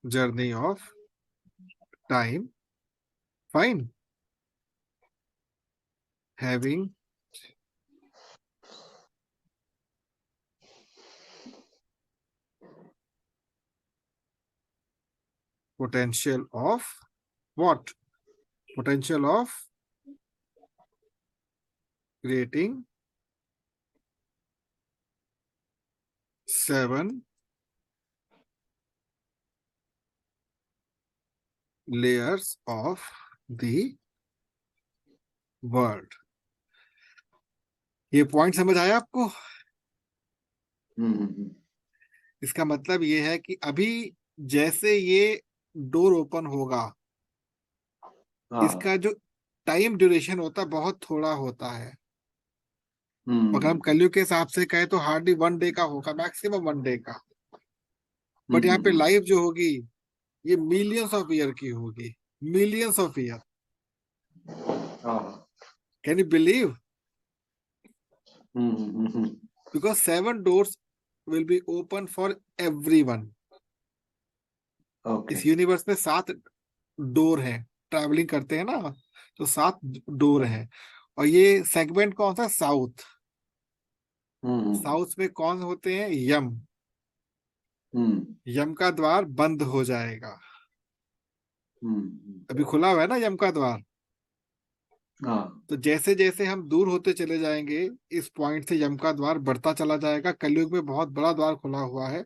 journey of time, fine, having potential of what? Potential of creating 7 layers of the world। ये पॉइंट समझ आया आपको? हम्म। इसका मतलब ये है कि अभी जैसे ये डोर ओपन होगा, हाँ। इसका जो टाइम ड्यूरेशन होता है बहुत थोड़ा होता है। अगर हम कलयुग के हिसाब से कहें तो हार्डली 1 डे का होगा, मैक्सिमम 1 डे का। बट यहाँ पे लाइफ जो होगी ये मिलियंस ऑफ ईयर की होगी, millions of year. Can you believe? Because 7 doors will be open for everyone. इस यूनिवर्स में 7 डोर हैं, ट्रैवलिंग करते हैं ना, तो 7 डोर हैं। और ये सेगमेंट कौन सा? साउथ। साउथ में कौन होते हैं? यम। यम का द्वार बंद हो जाएगा। अभी खुला हुआ है ना यम का द्वार। तो जैसे जैसे हम दूर होते चले जाएंगे इस पॉइंट से यम का द्वार बढ़ता चला जाएगा। कलयुग में बहुत बड़ा द्वार खुला हुआ है।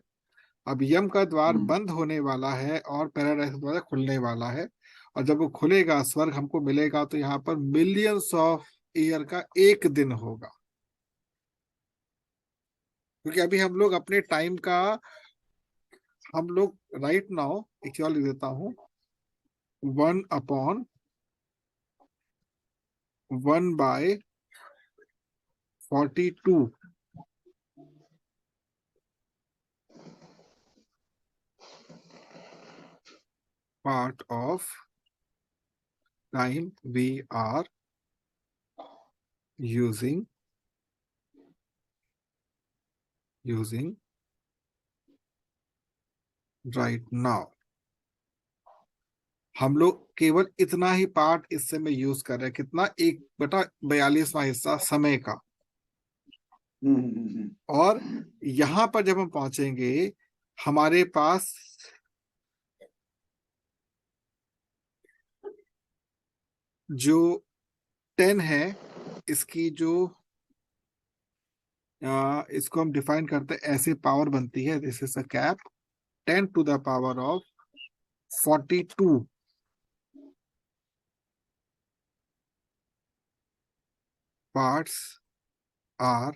अब यम का द्वार बंद होने वाला है और पैराडाइस का द्वार खुलने वाला है। और जब वो खुलेगा, स्वर्ग हमको मिलेगा, तो यहाँ पर मिलियंस ऑफ ईयर का एक दिन होगा। क्योंकि अभी हम लोग अपने टाइम का, हम लोग राइट नाउ, एक और लिख देता हूँ, 1/1/42 part of time we are using right now। हम लोग केवल इतना ही पार्ट इस समय यूज कर रहे हैं। कितना? 1/42वां हिस्सा समय का। और यहां पर जब हम पहुंचेंगे, हमारे पास जो 10 है, इसकी जो इसको हम डिफाइन करते हैं ऐसे, पावर बनती है, this is a cap 10⁻42 parts are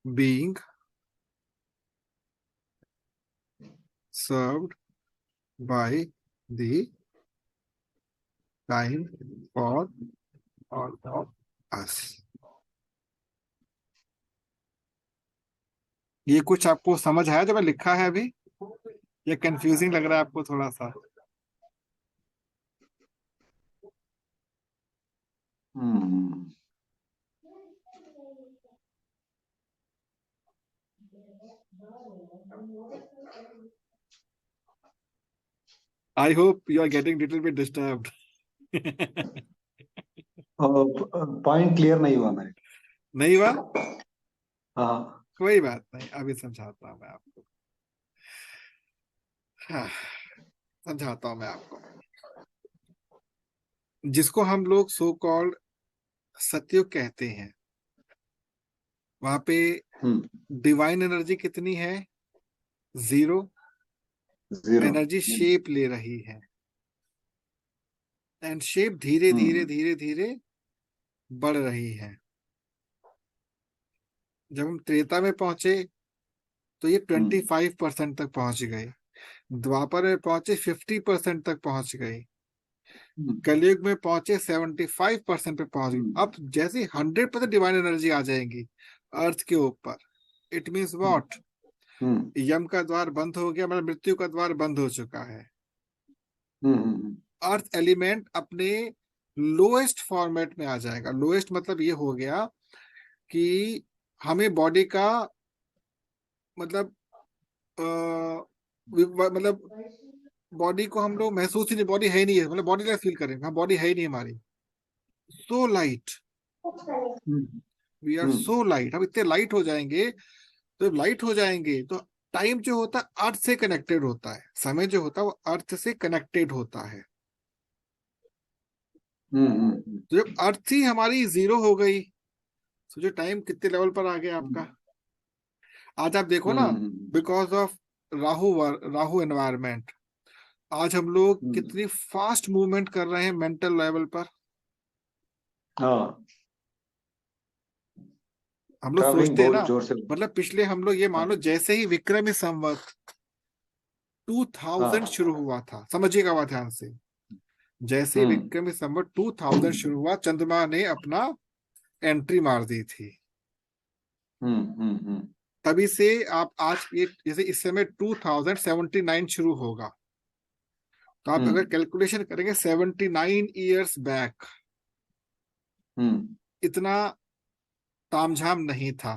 being served by the time for all of us। ये कुछ आपको समझ आया जो मैं लिखा है अभी? ये कंफ्यूजिंग लग रहा है आपको थोड़ा सा? I hope you are getting little bit disturbed. Point clear नहीं हुआ मेरे। नहीं हुआ? हाँ, कोई बात नहीं, अभी समझाता हूँ मैं आपको। समझाता हूँ मैं आपको। जिसको हम लोग सो कॉल्ड सतयुग कहते हैं, वहां पे डिवाइन एनर्जी कितनी है? 0। एनर्जी शेप ले रही है, एंड शेप धीरे धीरे धीरे धीरे बढ़ रही है। जब हम त्रेता में पहुंचे तो ये 25% तक पहुंच गए। द्वापर में पहुंचे 50% तक पहुंच गए। कलयुग में पहुंचे 75% पे पहुंच गए। अब जैसे 100% डिवाइन एनर्जी आ जाएंगी अर्थ के ऊपर, इट मीन्स व्हाट? यम का द्वार बंद हो गया, मतलब मृत्यु का द्वार बंद हो चुका है। अर्थ एलिमेंट अपने लोएस्ट फॉर्मेट में आ जाएगा। लोएस्ट मतलब ये हो गया कि हमें बॉडी का मतलब मतलब बॉडी को हम लोग महसूस ही नहीं, बॉडी है ही नहीं है, मतलब बॉडी लाइक फील करेंगे, हाँ बॉडी है ही नहीं हमारी। So light, we are so light. हम इतने लाइट हो जाएंगे, तो लाइट हो जाएंगे तो टाइम जो होता है अर्थ से कनेक्टेड होता है, समय जो होता है वो अर्थ से कनेक्टेड होता है। तो जब अर्थ ही हमारी 0 हो गई, तो जो टाइम कितने लेवल पर आ गया आपका? आज आप देखो ना, बिकॉज ऑफ राहु एनवायरमेंट, आज हम लोग कितनी फास्ट मूवमेंट कर रहे हैं मेंटल लेवल पर। हम लोग सोचते हैं ना, मतलब पिछले हम लोग ये मानो जैसे ही विक्रमी संवत 2000 शुरू हुआ था, समझिएगा बात ध्यान से, जैसे विक्रम संवत 2000 शुरू हुआ, चंद्रमा ने अपना एंट्री मार दी थी। तभी से आप आज ये जैसे इस समय 2079 शुरू होगा, तो आप अगर कैलकुलेशन करेंगे 79 ईयर्स बैक, इतना तामझाम नहीं था।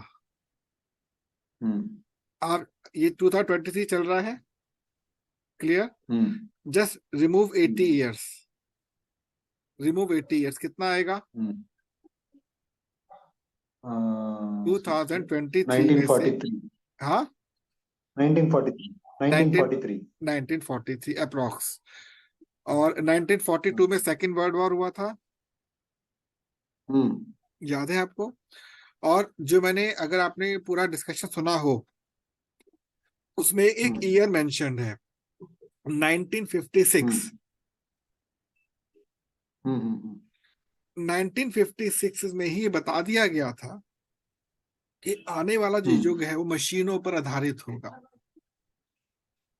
और ये 2023 चल रहा है, clear? Just remove 80 years, remove 80 years, कितना आएगा? 2023 में से, 1943 हाँ 1943 1943 अप्रोक्स। और 1942 में सेकेंड वर्ल्ड वॉर हुआ था, याद है आपको? और जो मैंने, अगर आपने पूरा डिस्कशन सुना हो, उसमें एक ईयर मेंशन्ड है 1956। 1956 में ही बता दिया गया था कि आने वाला जो युग है वो मशीनों पर आधारित होगा।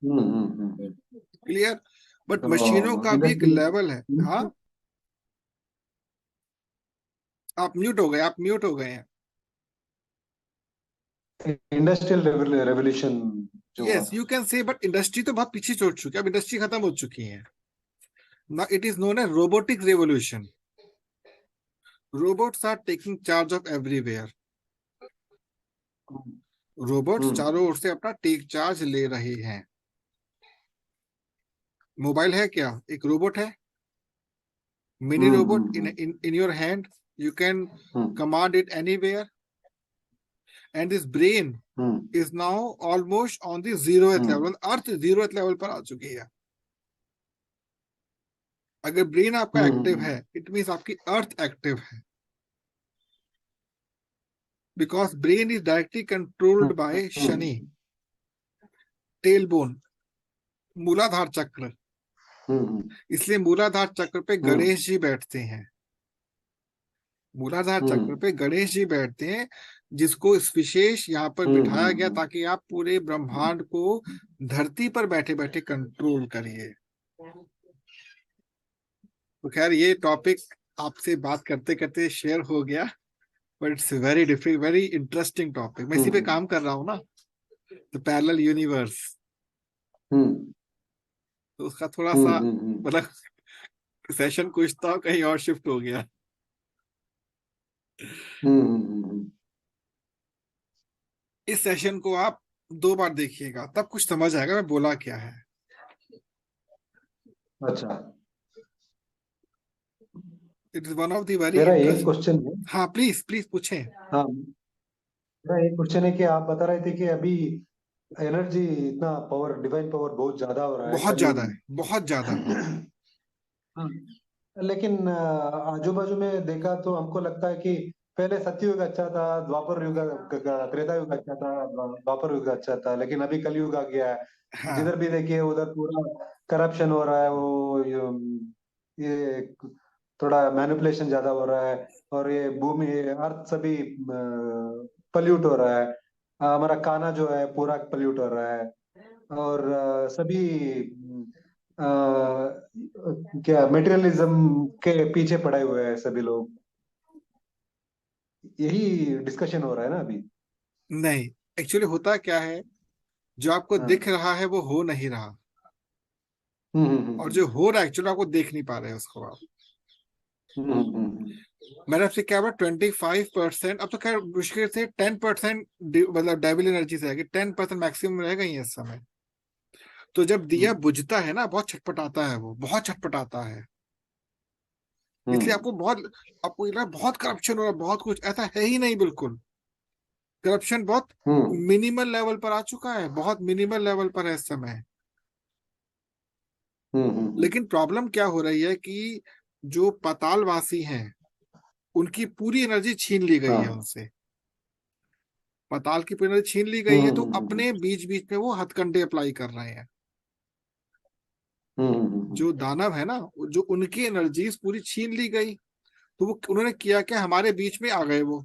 क्लियर? बट मशीनों का भी एक लेवल है। हाँ, आप म्यूट हो गए, आप म्यूट हो गए हैं। इंडस्ट्रियल रेवोल्यूशन जो यस, यू कैन से, बट इंडस्ट्री तो बहुत पीछे छोड़ चुकी है, अब इंडस्ट्री खत्म हो चुकी है ना। It is known as robotic revolution. Robots are taking charge of everywhere. Robots चारों ओर से अपना टेक चार्ज ले रहे हैं। मोबाइल है क्या? एक रोबोट है, mini robot in your hand. You can command it anywhere, and this brain is now almost on the 0th level. Earth 0th level पर आ चुकी है। अगर ब्रेन आपका एक्टिव है, इट मीन्स आपकी अर्थ एक्टिव है, because brain is directly controlled by Shani, tailbone, मूलाधार चक्र। इसलिए मूलाधार चक्र पे गणेश जी बैठते हैं। मूलाधार चक्र पे गणेश जी बैठते हैं, जिसको इस विशेष यहाँ पर बिठाया गया ताकि आप पूरे ब्रह्मांड को धरती पर बैठे बैठे कंट्रोल करिए। तो खैर, ये टॉपिक आपसे बात करते करते शेयर हो गया, but it's very different, very interesting topic. मैं इसी पे काम कर रहा हूँ ना, द पैरेलल यूनिवर्स। तो उसका थोड़ा सा मतलब सेशन कुछ था, कहीं और शिफ्ट हो गया। इस सेशन को आप 2 बार देखिएगा, तब कुछ समझ आएगा मैं बोला क्या है। अच्छा, it is one of the very मेरा एक इंटरेस्ट। क्वेश्चन है। हाँ, प्लीज प्लीज पूछें। हाँ, मेरा एक क्वेश्चन है कि आप बता रहे थे कि अभी एनर्जी इतना पावर, डिवाइन पावर बहुत ज्यादा हो रहा है बहुत कलयुग ज्यादा है, में। बहुत ज्यादा। हाँ, लेकिन आजू बाजू में देखा तो हमको लगता है कि पहले सत्ययुग अच्छा था, द्वापर युग, त्रेता युग अच्छा था, द्वापर युग अच्छा था, लेकिन अभी कलयुग आ गया है। हाँ, जिधर भी देखिए उधर पूरा करप्शन हो रहा है, वो ये थोड़ा मैनिपुलेशन ज्यादा हो रहा है, और ये भूमि, अर्थ सभी पल्यूट हो रहा है। हमारा खाना जो है पूरा पल्यूट हो रहा है, और सभी अ, क्या मटेरियलिज्म के पीछे पड़े हुए हैं सभी लोग। यही डिस्कशन हो रहा है ना अभी। नहीं, एक्चुअली होता क्या है, जो आपको दिख हाँ। रहा है वो हो नहीं रहा, और हम्म। जो हो रहा है एक्चुअली आपको देख नहीं पा रहे हैं उसको आप। हम्म। मैंने आपसे क्या बोला, 25%, अब तो खैर मुश्किल से 10% मतलब डेविल एनर्जी से आएगी, 10% मैक्सिमम रहेगा ही इस समय। तो जब दिया बुझता है ना, बहुत छटपटाता है, वो बहुत छटपटाता है। इसलिए आपको लग रहा है बहुत करप्शन हो रहा है, बहुत कुछ ऐसा है ही नहीं, बिल्कुल। करप्शन बहुत मिनिमल लेवल पर आ चुका है, बहुत मिनिमल लेवल पर है इस समय। लेकिन प्रॉब्लम क्या हो रही है कि जो पातालवासी हैं, उनकी पूरी एनर्जी छीन ली गई है हाँ। उनसे। पाताल की पूरी एनर्जी छीन ली गई है, तो अपने बीच बीच में वो हथकंडे अप्लाई कर रहे हैं। जो दानव है ना, जो उनकी एनर्जीज पूरी छीन ली गई, तो वो उन्होंने किया क्या, हमारे बीच में आ गए। वो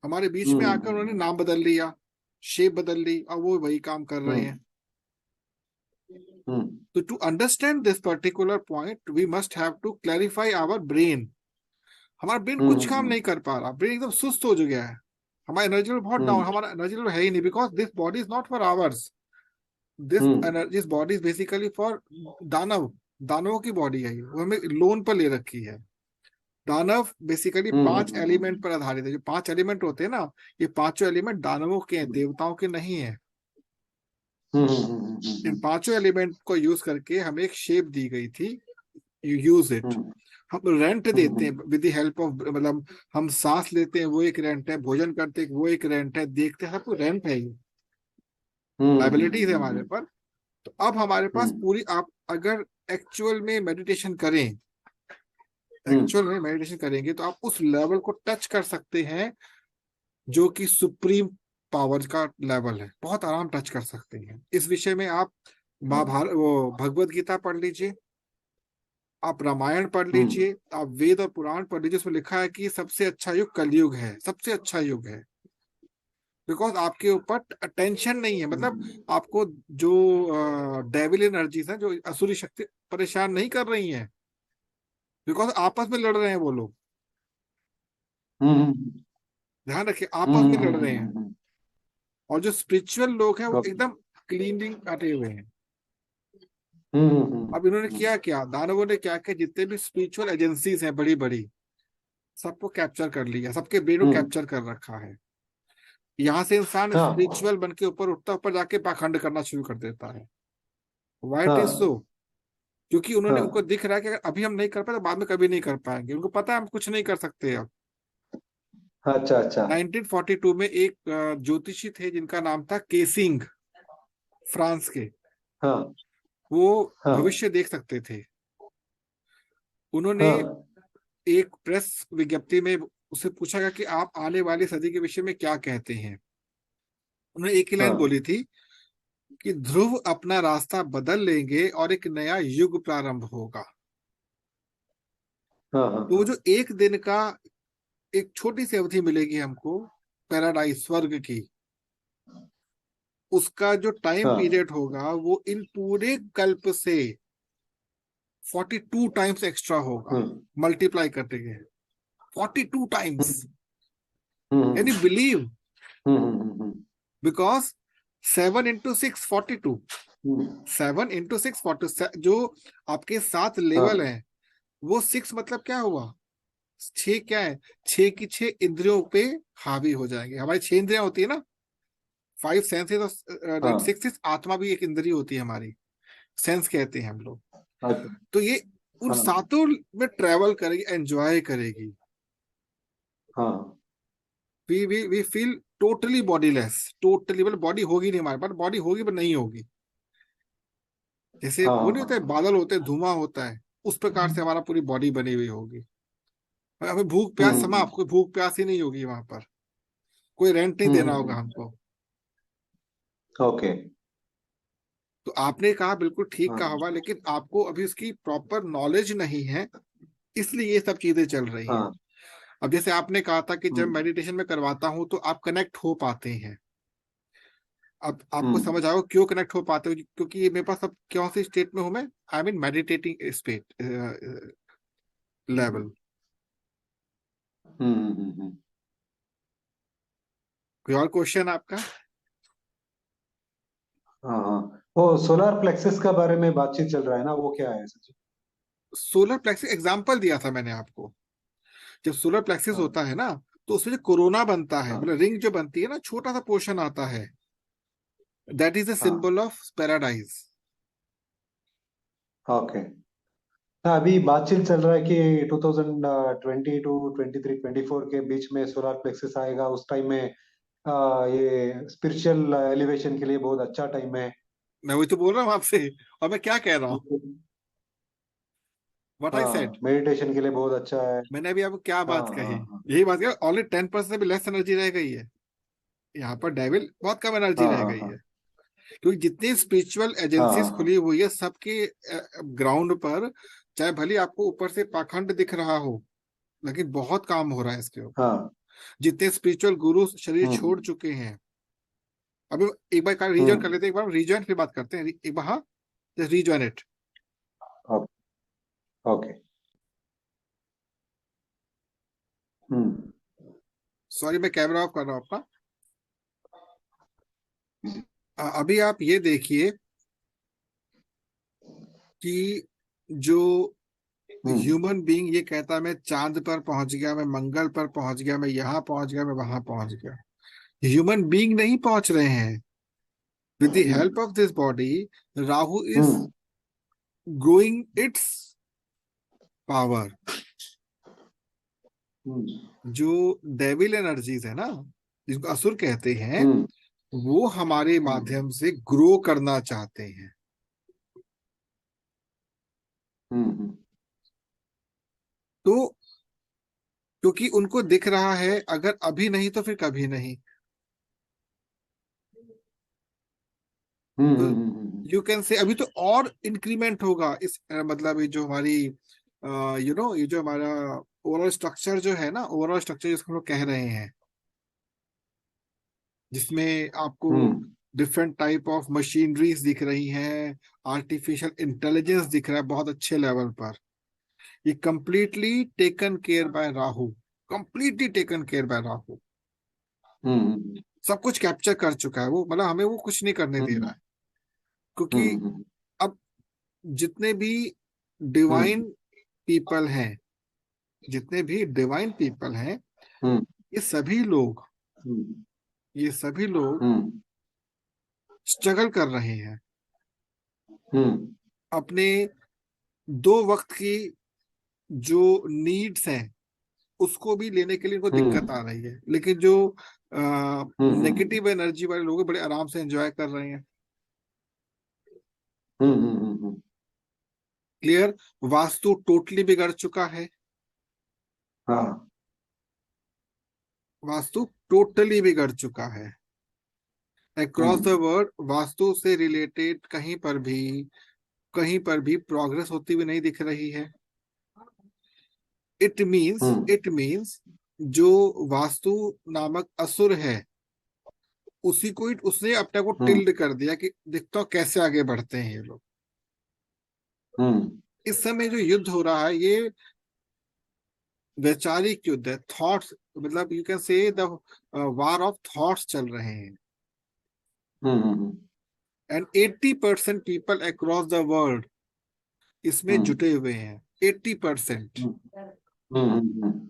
हमारे बीच में आकर उन्होंने नाम बदल लिया, शेप बदल ली, और वो वही काम कर रहे हैं। तो to understand this particular point we must have to clarify our brain. हमारा ब्रेन कुछ काम नहीं कर पा रहा, ब्रेन एकदम सुस्त हो गया है, हमारा एनर्जी लेवल बहुत डाउन, हमारा एनर्जी लेवल है ही नहीं, because this body is not for hours, this energy this body is basically for दानव, दानवों की बॉडी है ये, वो हमें लोन पर ले रखी है। दानव बेसिकली 5 एलिमेंट पर आधारित है, जो 5 एलिमेंट होते हैं ना, ये पांचों एलिमेंट दानवों के हैं, देवताओं के नहीं है। इन 5 एलिमेंट को यूज करके हमें एक शेप दी गई थी, यू यूज इट। हम रेंट देते हैं विद द हेल्प ऑफ, मतलब हम सांस लेते हैं वो एक रेंट है, भोजन करते हैं वो एक रेंट है, देखते हैं सबको रेंट है, ये लाइबिलिटीज है हमारे पर। तो अब हमारे पास पूरी, आप अगर एक्चुअल में मेडिटेशन करें, एक्चुअल में मेडिटेशन करेंगे तो आप उस लेवल को टच कर सकते हैं जो कि सुप्रीम पावर का लेवल है, बहुत आराम टच कर सकते हैं। इस विषय में आप महाभारत, वो भगवत गीता पढ़ लीजिए, आप रामायण पढ़ लीजिए, आप वेद और पुराण पढ़ लीजिए, उसमें लिखा है कि सबसे अच्छा युग कलयुग है, सबसे अच्छा युग है। बिकॉज आपके ऊपर टेंशन नहीं है, मतलब आपको जो डेविल एनर्जीज है, जो असुरी शक्ति परेशान नहीं कर रही हैं, बिकॉज आपस में लड़ रहे हैं वो लोग। ध्यान रखिए, आपस में लड़ रहे हैं, और जो स्पिरिचुअल लोग हैं वो एकदम क्लीनिंग कटे हुए हैं। अब इन्होंने किया क्या, दानवों ने क्या किया, जितने भी स्पिरिचुअल एजेंसीज हैं बड़ी बड़ी, सबको कैप्चर कर लिया, सबके ब्रेन को कैप्चर कर रखा है। यहाँ से इंसान स्पिरिचुअल बन के ऊपर उठता, ऊपर जाके पाखंड करना शुरू कर देता है। Why it is so? क्योंकि उन्होंने, उनको दिख रहा है कि अगर अभी हम नहीं कर पाए तो बाद में कभी नहीं कर पाएंगे, उनको पता है हम कुछ नहीं कर सकते अब। अच्छा अच्छा। 1942 में एक ज्योतिषी थे जिनका नाम था केसिंग, फ्रांस के। वो भविष्य देख सकते थे। उन्होंने एक प्रेस विज्ञप्ति में उससे पूछा गया कि आप आने वाली सदी के विषय में क्या कहते हैं। उन्होंने एक ही लाइन बोली थी कि ध्रुव अपना रास्ता बदल लेंगे और एक नया युग प्रारंभ होगा। तो वो जो एक दिन का, एक छोटी सी अवधि मिलेगी हमको पैराडाइज, स्वर्ग की, उसका जो टाइम पीरियड होगा वो इन पूरे कल्प से 42 टाइम्स एक्स्ट्रा होगा, मल्टीप्लाई करते गए 42 times. Can you believe? Because 7 into 6 42, 7 into 6 42, जो आपके 7 लेवल हैं, वो 6 मतलब क्या हुआ, 6 क्या है, 6 की 6 इंद्रियों पे हावी हो जाएंगे। हमारी 6 इंद्रियां होती है ना, 5 सेंसेस, और 6 आत्मा भी एक इंद्रिय होती है हमारी, सेंस कहते हैं हम लोग। तो ये उन 7 में ट्रेवल करेगी, एंजॉय करेगी। We feel totally bodiless, totally, मतलब बॉडी होगी नहीं हमारे पास, बॉडी होगी पर नहीं होगी। जैसे वो नहीं होता है, बादल होते हैं, धुआं होता है, उस प्रकार से हमारा पूरी बॉडी बनी हुई होगी। हमें भूख प्यास समाप्त, कोई भूख प्यास ही नहीं होगी वहां पर, कोई रेंट नहीं देना होगा हमको। ओके। तो आपने कहा बिल्कुल ठीक कहा हुआ, लेकिन आपको अभी उसकी प्रॉपर नॉलेज नहीं है, इसलिए ये सब चीजें चल रही हैं। अब जैसे आपने कहा था कि जब मेडिटेशन में करवाता हूं तो आप कनेक्ट हो पाते हैं। अब आपको समझ आओ क्यों कनेक्ट हो पाते हो, क्योंकि मेरे पास अब कौन सी स्टेट में हूं मैं, I mean meditating state level. कोई और क्वेश्चन आपका? वो सोलर प्लेक्सस का बारे में बातचीत चल रहा है ना, वो क्या है सचिन? सोलर प्लेक्सिस एग्जांपल दिया था मैंने आपको। जब सोलर प्लेक्सिस होता है ना, तो उसमें जो कोरोना बनता है, मतलब रिंग जो बनती है ना, छोटा सा पोर्शन आता है, that is the symbol of paradise. Okay. अभी बातचीत चल रहा है कि 2020 टू 23 24 के बीच में सोलर प्लेक्सस आएगा, उस टाइम में ये स्पिरिचुअल एलिवेशन के लिए बहुत अच्छा टाइम है। मैं वही तो बोल रहा हूँ आपसे, और मैं क्या कह रहा हूँ, व्हाट आई सेड। मेडिटेशन के लिए बहुत अच्छा है। मैंने अभी आपको क्या बात कही, हाँ यही बात कही, ओनली 10% से भी लेस एनर्जी रह गई है यहाँ पर, डेविल बहुत कम एनर्जी रह गई है। क्योंकि जितनी स्पिरिचुअल एजेंसीज खुली हुई है सबके ग्राउंड पर, चाहे भले आपको ऊपर से पाखंड दिख रहा हो, लेकिन बहुत काम हो रहा है इसके ऊपर। जितने स्पिरिचुअल गुरु शरीर छोड़ चुके हैं। अभी एक बार रीजन कर लेते हैं, एक बार रीजन फिर बात करते हैं, एक बार। हाँ, just rejoin it. Okay. Hmm. Sorry, मैं कैमरा ऑफ कर रहा हूँ अपना। अभी आप ये देखिए कि जो हम्म। ह्यूमन बीइंग ये कहता है मैं चांद पर पहुंच गया, मैं मंगल पर पहुंच गया, मैं यहाँ पहुंच गया, मैं वहां पहुंच गया। ह्यूमन बीइंग नहीं पहुंच रहे हैं। With the help of this body, Rahu is hmm. Growing its power. Hmm. जो डेविल एनर्जीज है ना, जिसको असुर कहते हैं, हम्म। वो हमारे हम्म। माध्यम से ग्रो करना चाहते हैं। हम्म। तो क्योंकि उनको दिख रहा है अगर अभी नहीं तो फिर कभी नहीं। हम्म। तो हम्म। यू कैन से अभी तो और इंक्रीमेंट होगा इस मतलब ये जो हमारी ये जो हमारा ओवरऑल स्ट्रक्चर जो है ना, ओवरऑल स्ट्रक्चर जिसको हम लोग कह रहे हैं, जिसमें आपको हम्म। डिफरेंट टाइप ऑफ मशीनरीज दिख रही हैं, आर्टिफिशियल इंटेलिजेंस दिख रहा है बहुत अच्छे लेवल पर। ये completely taken care by Rahu, completely taken care by Rahu. Hmm. सब कुछ कैप्चर कर चुका है वो, मतलब हमें वो कुछ नहीं करने दे रहा हम्म। है। क्योंकि हम्म। अब जितने भी हम्म। डिवाइन पीपल हैं, जितने भी डिवाइन पीपल हैं, हम्म। ये सभी लोग, हम्म। ये सभी लोग हम्म। स्ट्रगल कर रहे हैं। हम्म। अपने दो वक्त की जो नीड्स हैं उसको भी लेने के लिए इनको दिक्कत हम्म। आ रही है, लेकिन जो हम्म। नेगेटिव एनर्जी वाले लोग हैं, बड़े आराम से एंजॉय कर रहे हैं। हम्म। क्लियर। वास्तु टोटली बिगड़ चुका है। हाँ। वास्तु टोटली बिगड़ चुका है। Across the hmm. World vastu से रिलेटेड कहीं पर भी प्रोग्रेस होती हुई नहीं दिख रही है। हम्म। इट मीन्स जो वास्तु नामक असुर है, उसी को उसने अपने को हम्म। टिल्ड कर दिया कि देखता हूँ कैसे आगे बढ़ते हैं ये लोग। हम्म। इस समय जो युद्ध हो रहा है ये वैचारिक युद्ध है, थॉट्स, मतलब you can say the war of thoughts चल रहे हैं। Hmm. And 80% people across the world इसमें हम्म। जुटे हुए हैं, 80%। हम्म।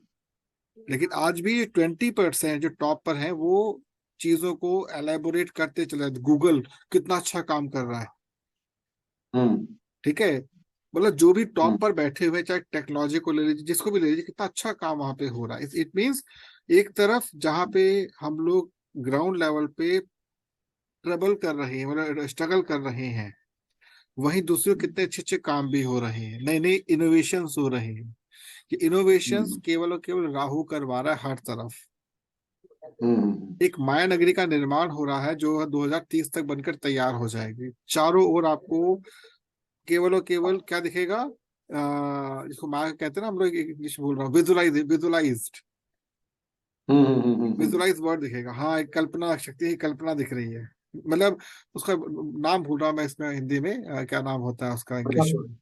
लेकिन आज भी 20% जो टॉप पर है वो चीजों को एलेबोरेट करते चले। गूगल कितना अच्छा काम कर रहा है, हम्म। ठीक है। मतलब जो भी टॉप हम्म। पर बैठे हुए हैं, चाहे टेक्नोलॉजी को ले लीजिए, जिसको भी ले लीजिए, कितना अच्छा काम वहां पे हो रहा है। इट मीन्स एक तरफ जहाँ पे हम लोग ग्राउंड लेवल पे ट्रबल कर रहे हैं, मतलब स्ट्रगल कर रहे हैं, वहीं दूसरे कितने अच्छे अच्छे काम भी हो रहे हैं, नए नए इनोवेशंस हो रहे हैं। कि इनोवेशंस हम्म। केवल और केवल राहु करवा रहा है हर तरफ। हम्म। एक माया नगरी का निर्माण हो रहा है जो 2030 तक बनकर तैयार हो जाएगी। चारों ओर आपको केवल और केवल क्या दिखेगा, जिसको माया कहते हैं ना, हम लोग इंग्लिश बोल रहा हूँ, विजुलाइज्ड, हम्म। विजुलाइज वर्ड दिखेगा। हाँ, एक कल्पना शक्ति की कल्पना दिख रही है। मतलब उसका नाम भूल रहा हूँ मैं इसमें हिंदी में, क्या नाम होता है उसका इंग्लिश में।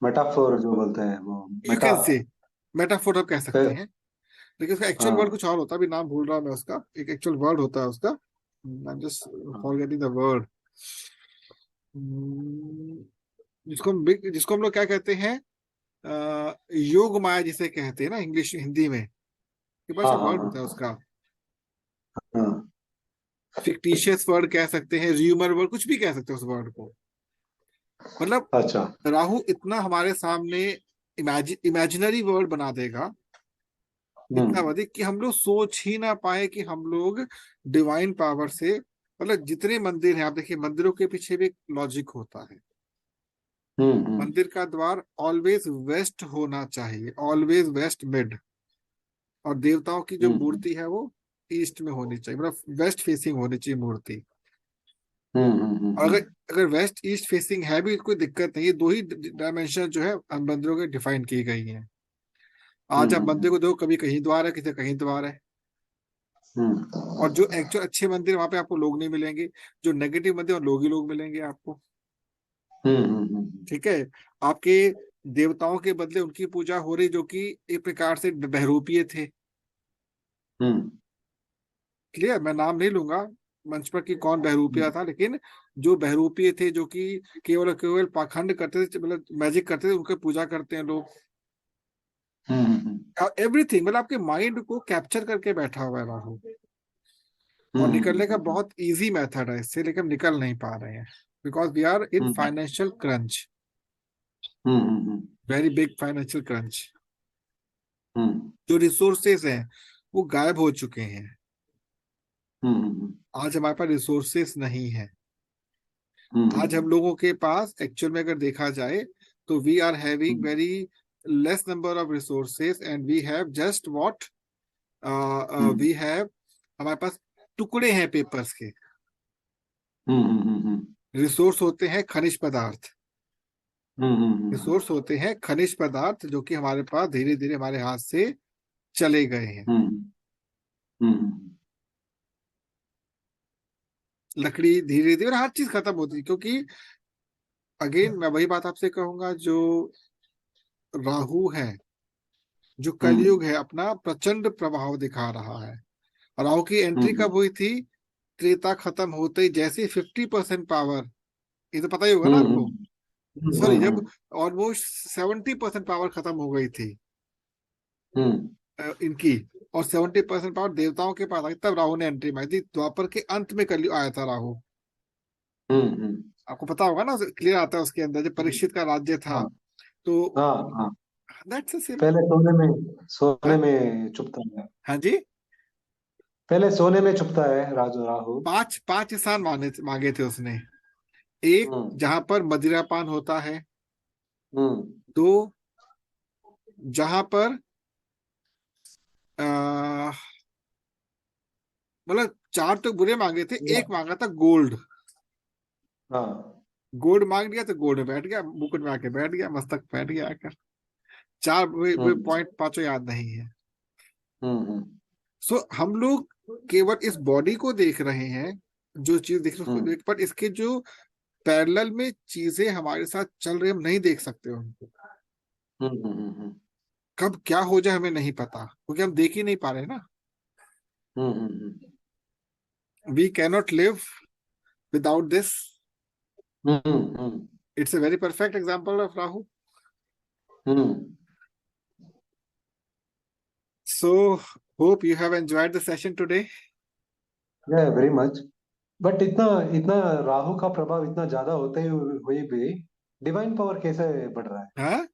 मेटाफोर जो बोलते हैं वो you Meta. Can say metaphor आप कह सकते हैं, लेकिन उसका एक्चुअल वर्ड हाँ। कुछ और होता है, अभी नाम भूल रहा हूँ मैं उसका। एक एक्चुअल वर्ड होता है उसका, आई एम जस्ट हाँ। Forgetting the word. जिसको हम लोग क्या कहते हैं, योग माया जिसे कहते हैं ना इंग्लिश हिंदी में, के पास हाँ। एक वर्ड होता है हाँ। उसका। हाँ। फिक्टिशियस वर्ड कह सकते हैं, र्यूमर वर्ड, कुछ भी कह सकते हैं उस वर्ड को। मतलब अच्छा। राहु इतना हमारे सामने इमेजिनरी वर्ड बना देगा, इतना हम्म। अधिक कि हम लोग सोच ही ना पाए कि हम लोग डिवाइन पावर से, मतलब जितने मंदिर हैं आप देखिए, मंदिरों के पीछे भी एक लॉजिक होता है। हम्म। मंदिर का द्वार ऑलवेज वेस्ट होना चाहिए, ऑलवेज वेस्ट मिड। और देवताओं की जो हम्म। मूर्ति है वो ईस्ट में होनी चाहिए, मतलब वेस्ट फेसिंग होनी चाहिए मूर्ति। और अगर हम्म। अगर वेस्ट ईस्ट फेसिंग है भी कोई दिक्कत नहीं, ये दो ही डायमेंशन जो है मंदिरों के डिफाइन की गई हैं। आज आप मंदिर को देखो, कभी कहीं द्वार है, किसी कहीं द्वार है। और जो एक्चुअल अच्छे मंदिर वहां पे आपको लोग नहीं मिलेंगे, जो नेगेटिव मंदिर और लोग ही लोग मिलेंगे आपको। ठीक है, आपके देवताओं के बदले उनकी पूजा हो रही जो कि एक प्रकार से बहरूपीय थे। हम्म क्लियर, मैं नाम नहीं लूंगा मंच पर कि कौन बहरूपिया था, लेकिन जो बहरूपीय थे, जो कि केवल और केवल पाखंड करते थे, मतलब मैजिक करते थे, उनकी पूजा करते हैं लोग। हम्म एवरीथिंग, मतलब आपके माइंड को कैप्चर करके बैठा हुआ है राहु। और निकलने का हम्म बहुत इजी मेथड है इससे, लेकिन निकल नहीं पा रहे हैं because we are in hmm financial crunch, hmm very big financial crunch. Hmm जो रिसोर्सेज हैं वो गायब हो चुके हैं। हम्म आज हमारे पास रिसोर्सेज नहीं है। आज हम हम्म लोगों के पास एक्चुअल में अगर देखा जाए तो we are having hmm very less number of resources and we have just what hmm we have, हमारे पास टुकड़े हैं पेपर्स के। हम्म रिसोर्स होते हैं खनिज पदार्थ, हम्म रिसोर्स होते हैं खनिज पदार्थ जो कि हमारे पास धीरे धीरे हमारे हाथ से चले गए हैं। हम्म लकड़ी धीरे धीरे हर चीज खत्म होती है, क्योंकि अगेन मैं वही बात आपसे कहूंगा, जो राहु है, जो कलयुग है, अपना प्रचंड प्रभाव दिखा रहा है। राहु की एंट्री कब हुई थी? त्रेता खत्म होते ही, जैसे 50% पावर, ये तो पता ही होगा ना आपको। सॉरी, जब ऑलमोस्ट 70% पावर खत्म हो गई थी इनकी, और 70% पावर देवताओं के पास आई, तब राहु ने एंट्री मारी थी। द्वापर के अंत में कल आया था राहु, आपको पता होगा ना, क्लियर आता है उसके अंदर, जब परीक्षित का राज्य था। हाँ तो हाँ हाँ। दैट्स अ पहले सिंपल। सोने में छुपता है। हाँ जी, पहले सोने में छुपता है राजू राहु। पांच पांच स्थान मांगे थे उसने। एक, हम्म जहां पर मदिरापान होता है। हम्म दो, जहां पर आ, मतलब चार तो बुरे मांगे थे, एक मांगा था गोल्ड। हाँ। गोल्ड मांग लिया तो गोल्ड में बैठ गया, मुकुट में आके बैठ गया, मस्तक बैठ गया आकर। चार हम्म पॉइंट पांचों याद नहीं है। हम्म सो हम लोग केवल इस बॉडी को देख रहे हैं, जो चीज देख रहे हम्म हैं, पर इसके जो पैरेलल में चीजें हमारे साथ चल रही, हम नहीं देख सकते उनको। हम्म कब क्या हो जाए हमें नहीं पता, क्योंकि हम देख ही नहीं पा रहे ना। Hmm we cannot live without this. Hmm it's a very perfect example of Rahu. Hmm so hope you have enjoyed the session today. Yeah very much. But इतना इतना राहु का प्रभाव इतना ज्यादा होते हुए भी डिवाइन पावर कैसे बढ़ रहा है? हाँ,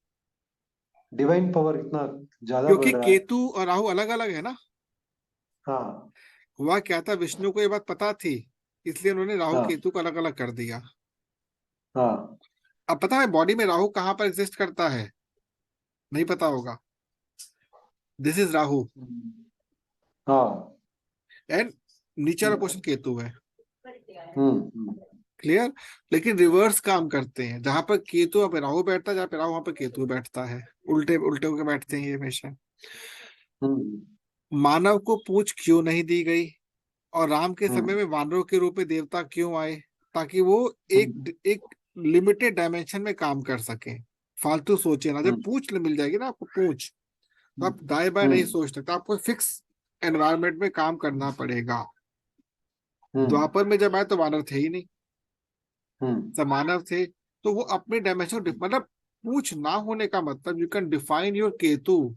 डिवाइन पावर इतना ज्यादा क्योंकि बढ़ रहा है। केतु और राहु अलग अलग है ना। हाँ हुआ क्या था, विष्णु को ये बात पता थी, इसलिए उन्होंने राहु हाँ केतु को अलग अलग कर दिया। हाँ अब पता है बॉडी में राहु कहाँ पर एग्जिस्ट करता है? नहीं पता होगा। दिस इज राहु, हाँ। एंड नीचे वाला पोर्शन केतु है। हम्म। क्लियर। लेकिन रिवर्स काम करते हैं, जहां पर केतु वहां पे राहु बैठता है, जहां पे राहु वहां पे केतु बैठता है। उल्टे उल्टे होकर बैठते हैं ये हमेशा। हम्म मानव को पूंछ क्यों नहीं दी गई, और राम के समय हम्म में वानरों के रूप में देवता क्यों आए? ताकि वो हम्म एक एक लिमिटेड डायमेंशन में काम कर सके। फालतू सोचे ना, जब हम्म पूंछ मिल जाएगी ना आपको, पूंछ, तो हम्म आप दाएं बाएं नहीं हम्म सोच सकते, आपको फिक्स एनवायरनमेंट में काम करना पड़ेगा। हम्म द्वापर में जब आए तो वानर थे ही नहीं, हम्म सब मानव थे। तो वो अपने डायमेंशन, मतलब पूछ ना होने का मतलब, you can define your Ketu,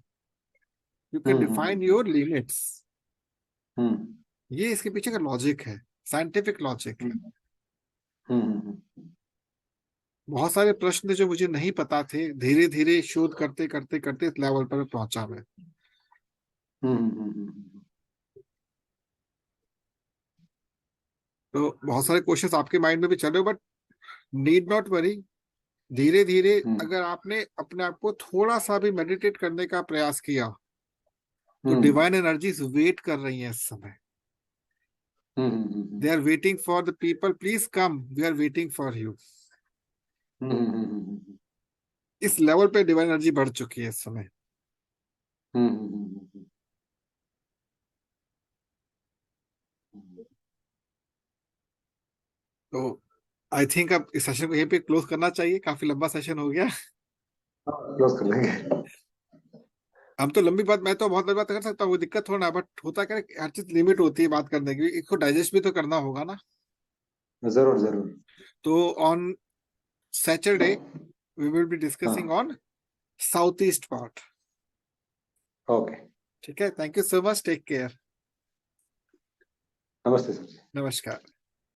you can define hmm your limits. Hmm ये इसके पीछे का लॉजिक है, साइंटिफिक लॉजिक है। हम्म हम्म बहुत सारे प्रश्न जो मुझे नहीं पता थे, धीरे धीरे शोध करते करते करते इस लेवल पर पहुंचा मैं। हम्म तो बहुत सारे क्वेश्चंस आपके माइंड में भी चल रहे हो, बट नीड नॉट वरी। धीरे धीरे अगर आपने अपने आप को थोड़ा सा भी मेडिटेट करने का प्रयास किया, तो डिवाइन एनर्जीज वेट कर रही हैं इस समय। They are waiting for the people, please come, we are waiting for you. इस लेवल पे डिवाइन एनर्जी बढ़ चुकी है इस समय। तो आई थिंक अब इस सेशन को यहीं पे क्लोज करना चाहिए, काफी लंबा सेशन हो गया। क्लोज कर लेंगे। हम तो लंबी बात, मैं तो बहुत लंबी बात कर सकता हूँ, वो दिक्कत थोड़ा ना, बट होता क्या है, हर चीज लिमिट होती है बात करने की, इसको डाइजेस्ट भी तो करना होगा ना। जरूर जरूर। तो on Saturday we will be discussing हाँ। On south east part. Okay. ठीक है, thank you so much, take care. नमस्ते सर। नमस्कार।